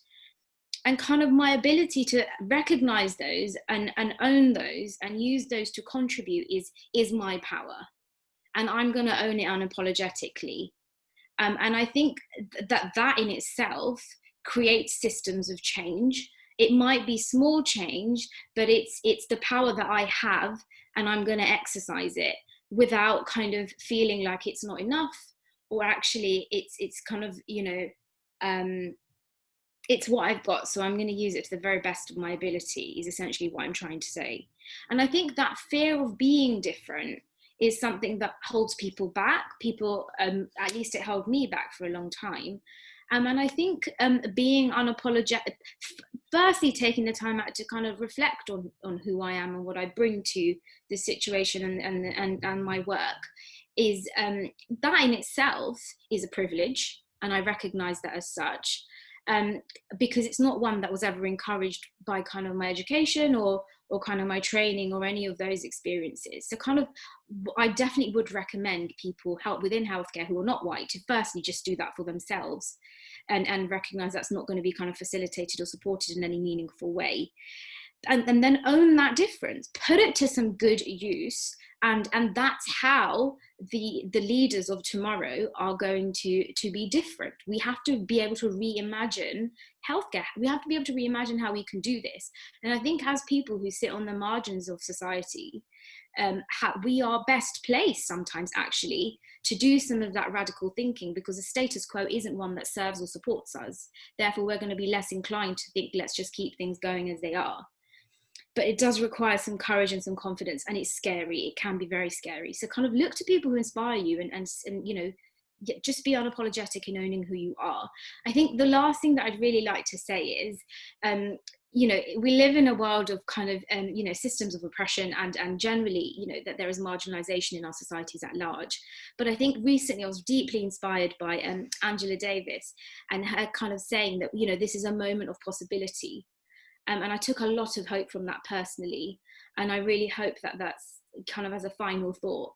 kind of my ability to recognize those and own those and use those to contribute is my power. And I'm going to own it unapologetically. And I think that in itself creates systems of change. It might be small change, but it's the power that I have, and I'm going to exercise it without kind of feeling like it's not enough, or actually it's kind of, you know, it's what I've got, so I'm going to use it to the very best of my ability, is essentially what I'm trying to say. And I think that fear of being different is something that holds people back. People, at least it held me back for a long time. And I think being unapologetic, firstly taking the time out to kind of reflect on who I am and what I bring to the situation and my work, is that in itself is a privilege, and I recognize that as such. Because it's not one that was ever encouraged by kind of my education or kind of my training or any of those experiences. So kind of, I definitely would recommend people help within healthcare who are not white to firstly just do that for themselves and recognize that's not going to be kind of facilitated or supported in any meaningful way. And then own that difference, put it to some good use, and that's how the leaders of tomorrow are going to be different. We have to be able to reimagine healthcare. We have to be able to reimagine how we can do this. And I think as people who sit on the margins of society, we are best placed sometimes actually to do some of that radical thinking, because the status quo isn't one that serves or supports us. Therefore, we're going to be less inclined to think, let's just keep things going as they are. But it does require some courage and some confidence, and it's scary. It can be very scary. So kind of look to people who inspire you and you know, just be unapologetic in owning who you are. I think the last thing that I'd really like to say is, you know, we live in a world of kind of, you know, systems of oppression and generally, you know, that there is marginalization in our societies at large. But I think recently I was deeply inspired by Angela Davis and her kind of saying that, you know, this is a moment of possibility. And I took a lot of hope from that personally. And I really hope that that's kind of as a final thought,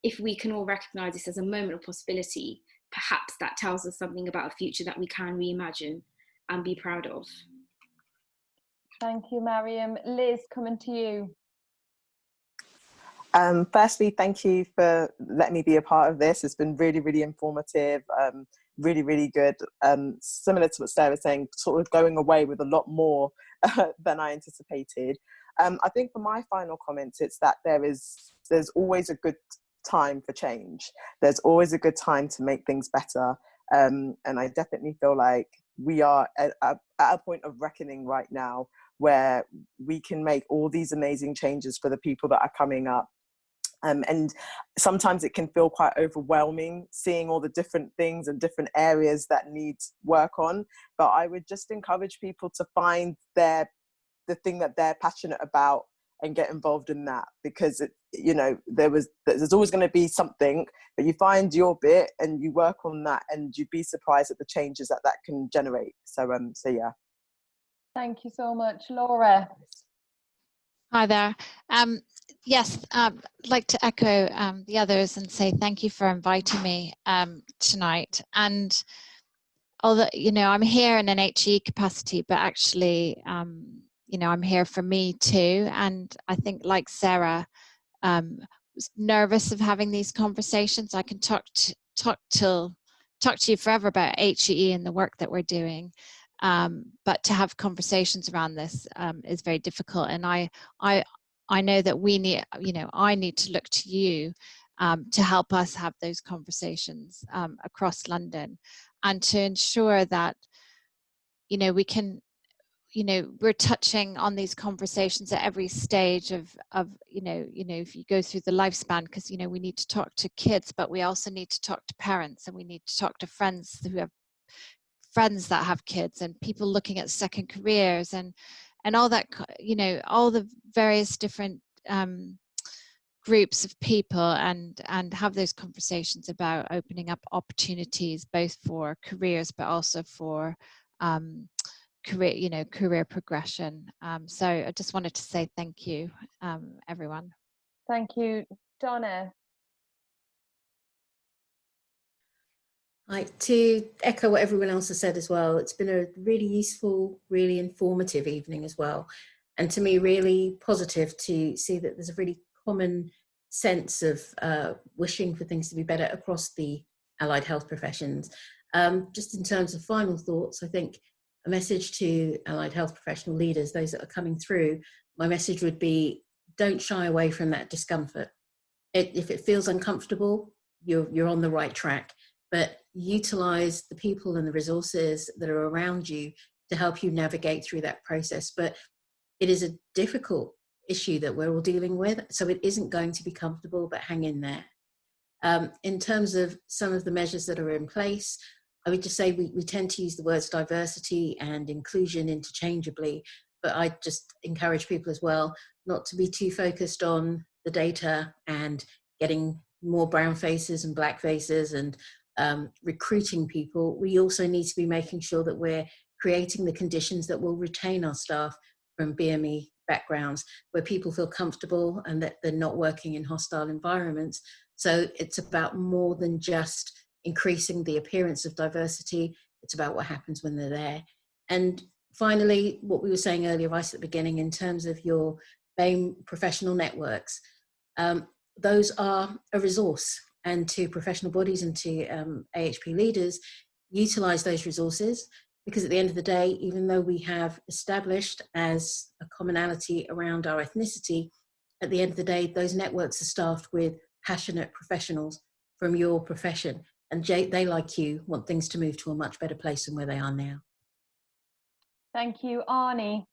if we can all recognize this as a moment of possibility, perhaps that tells us something about a future that we can reimagine and be proud of. Thank you, Mariam. Liz, coming to you. Firstly, thank you for letting me be a part of this. It's been really, really informative, really, really good. Similar to what Sarah was saying, sort of going away with a lot more than I anticipated. I think for my final comments, it's that there's always a good time for change. There's always a good time to make things better. And I definitely feel like we are at a point of reckoning right now where we can make all these amazing changes for the people that are coming up. And sometimes it can feel quite overwhelming seeing all the different things and different areas that need work on. But I would just encourage people to find the thing that they're passionate about and get involved in that, because you know, there's always going to be something, but you find your bit and you work on that, and you'd be surprised at the changes that can generate. So yeah. Thank you so much, Laura. Hi there. Yes, I'd like to echo the others and say thank you for inviting me tonight. And although, you know, I'm here in an HE capacity, but actually, you know, I'm here for me too. And I think, like Sarah, was nervous of having these conversations. I can talk to you forever about HE and the work that we're doing. But to have conversations around this is very difficult. And I know that we need, you know, I need to look to you to help us have those conversations across London, and to ensure that, you know, we can, you know, we're touching on these conversations at every stage of you know, if you go through the lifespan, because, you know, we need to talk to kids, but we also need to talk to parents, and we need to talk to friends who have friends that have kids, and people looking at second careers and all that, you know, all the various different groups of people, and have those conversations about opening up opportunities both for careers but also for career progression. So I just wanted to say thank you, everyone. Thank you, Donna. To echo what everyone else has said as well, it's been a really useful, really informative evening as well. And to me, really positive to see that there's a really common sense of wishing for things to be better across the allied health professions. Just in terms of final thoughts, I think a message to allied health professional leaders, those that are coming through, my message would be, don't shy away from that discomfort. If it feels uncomfortable, you're on the right track. But utilize the people and the resources that are around you to help you navigate through that process. But it is a difficult issue that we're all dealing with, so it isn't going to be comfortable, but hang in there. In terms of some of the measures that are in place, I would just say we tend to use the words diversity and inclusion interchangeably, but I just encourage people as well not to be too focused on the data and getting more brown faces and black faces and recruiting people. We also need to be making sure that we're creating the conditions that will retain our staff from BME backgrounds, where people feel comfortable and that they're not working in hostile environments. So it's about more than just increasing the appearance of diversity. It's about what happens when they're there. And finally, what we were saying earlier right at the beginning in terms of your BAME professional networks, those are a resource. And to professional bodies and to AHP leaders, utilize those resources, because at the end of the day, even though we have established as a commonality around our ethnicity, at the end of the day, those networks are staffed with passionate professionals from your profession. And they, like you, want things to move to a much better place than where they are now. Thank you, Arnie.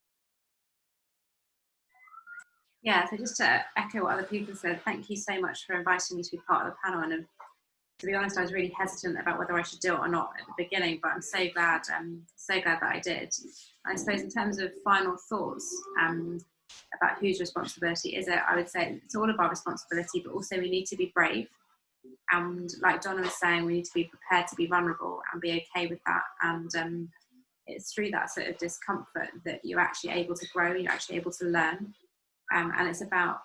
Yeah, so just to echo what other people said, thank you so much for inviting me to be part of the panel. And to be honest, I was really hesitant about whether I should do it or not at the beginning, but I'm so glad that I did. I suppose in terms of final thoughts about whose responsibility is it, I would say it's all of our responsibility, but also we need to be brave. And like Donna was saying, we need to be prepared to be vulnerable and be okay with that. And it's through that sort of discomfort that you're actually able to grow, you're actually able to learn. And it's about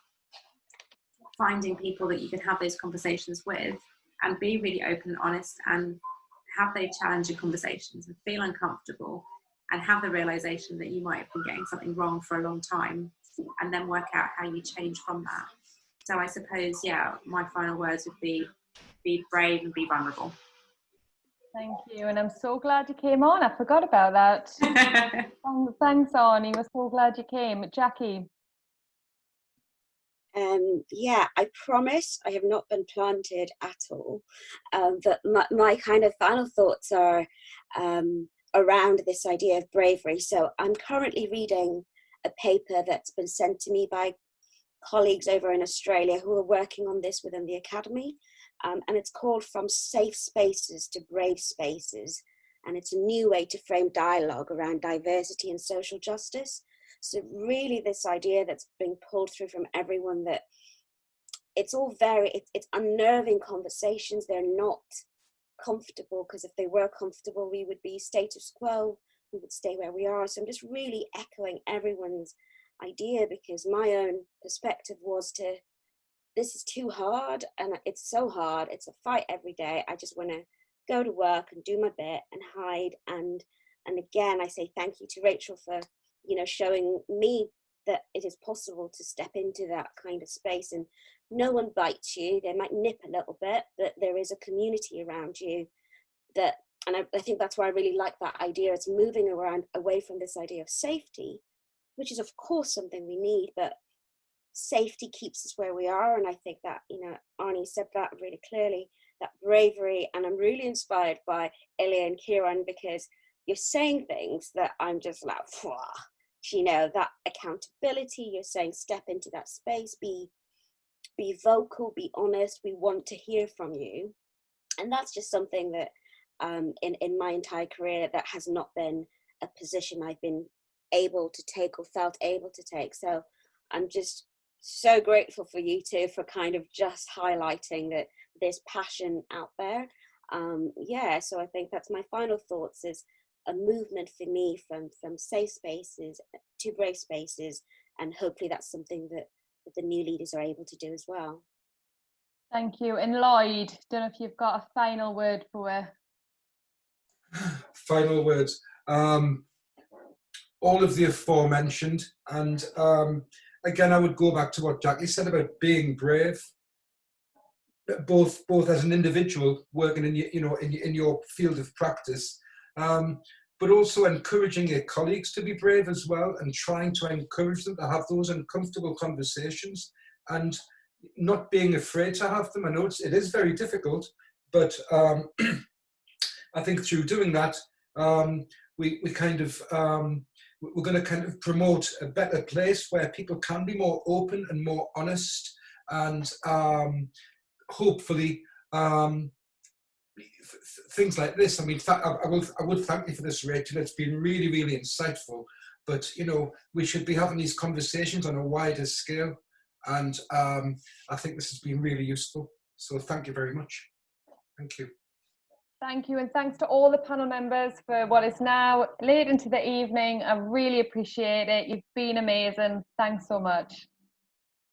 finding people that you can have those conversations with and be really open and honest and have those challenging conversations and feel uncomfortable and have the realization that you might have been getting something wrong for a long time and then work out how you change from that. So I suppose, yeah, my final words would be brave and be vulnerable. Thank you, and I'm so glad you came on. I forgot about that. Thanks, Arnie. We're so glad you came. Jackie. Yeah, I promise I have not been planted at all. But my kind of final thoughts are around this idea of bravery. So I'm currently reading a paper that's been sent to me by colleagues over in Australia who are working on this within the academy. And it's called From Safe Spaces to Brave Spaces. And it's a new way to frame dialogue around diversity and social justice. So really this idea that's being pulled through from everyone that it's all it's unnerving conversations. They're not comfortable, because if they were comfortable, we would be status quo. We would stay where we are. So I'm just really echoing everyone's idea, because my own perspective was this is too hard, and it's so hard. It's a fight every day. I just want to go to work and do my bit and hide. And again, I say thank you to Rachel for showing me that it is possible to step into that kind of space, and no one bites you. They might nip a little bit, but there is a community around you and I think that's why I really like that idea. It's moving around away from this idea of safety, which is of course something we need, but safety keeps us where we are. And I think that, Arnie said that really clearly, that bravery, and I'm really inspired by Ilya and Kieran, because you're saying things that I'm just like, that accountability. You're saying step into that space, be vocal, be honest. We want to hear from you. And that's just something that in my entire career, that has not been a position I've been able to take or felt able to take. So I'm just so grateful for you two for kind of just highlighting that there's passion out there. So I think that's my final thoughts, is a movement for me from safe spaces to brave spaces, and hopefully that's something that the new leaders are able to do as well. Thank you. And Lloyd, don't know if you've got a final word for Final words. All of the aforementioned, and again, I would go back to what Jackie said about being brave, both as an individual working in in your field of practice, but also encouraging your colleagues to be brave as well, and trying to encourage them to have those uncomfortable conversations, and not being afraid to have them. I know it is very difficult, but I think through doing that, we kind of we're going to kind of promote a better place where people can be more open and more honest, and hopefully things like this. I mean, I would thank you for this, Rachel. It's been really, really insightful. But we should be having these conversations on a wider scale, and I think this has been really useful. So thank you very much. Thank you. Thank you, and thanks to all the panel members for what is now late into the evening. I really appreciate it. You've been amazing. Thanks so much.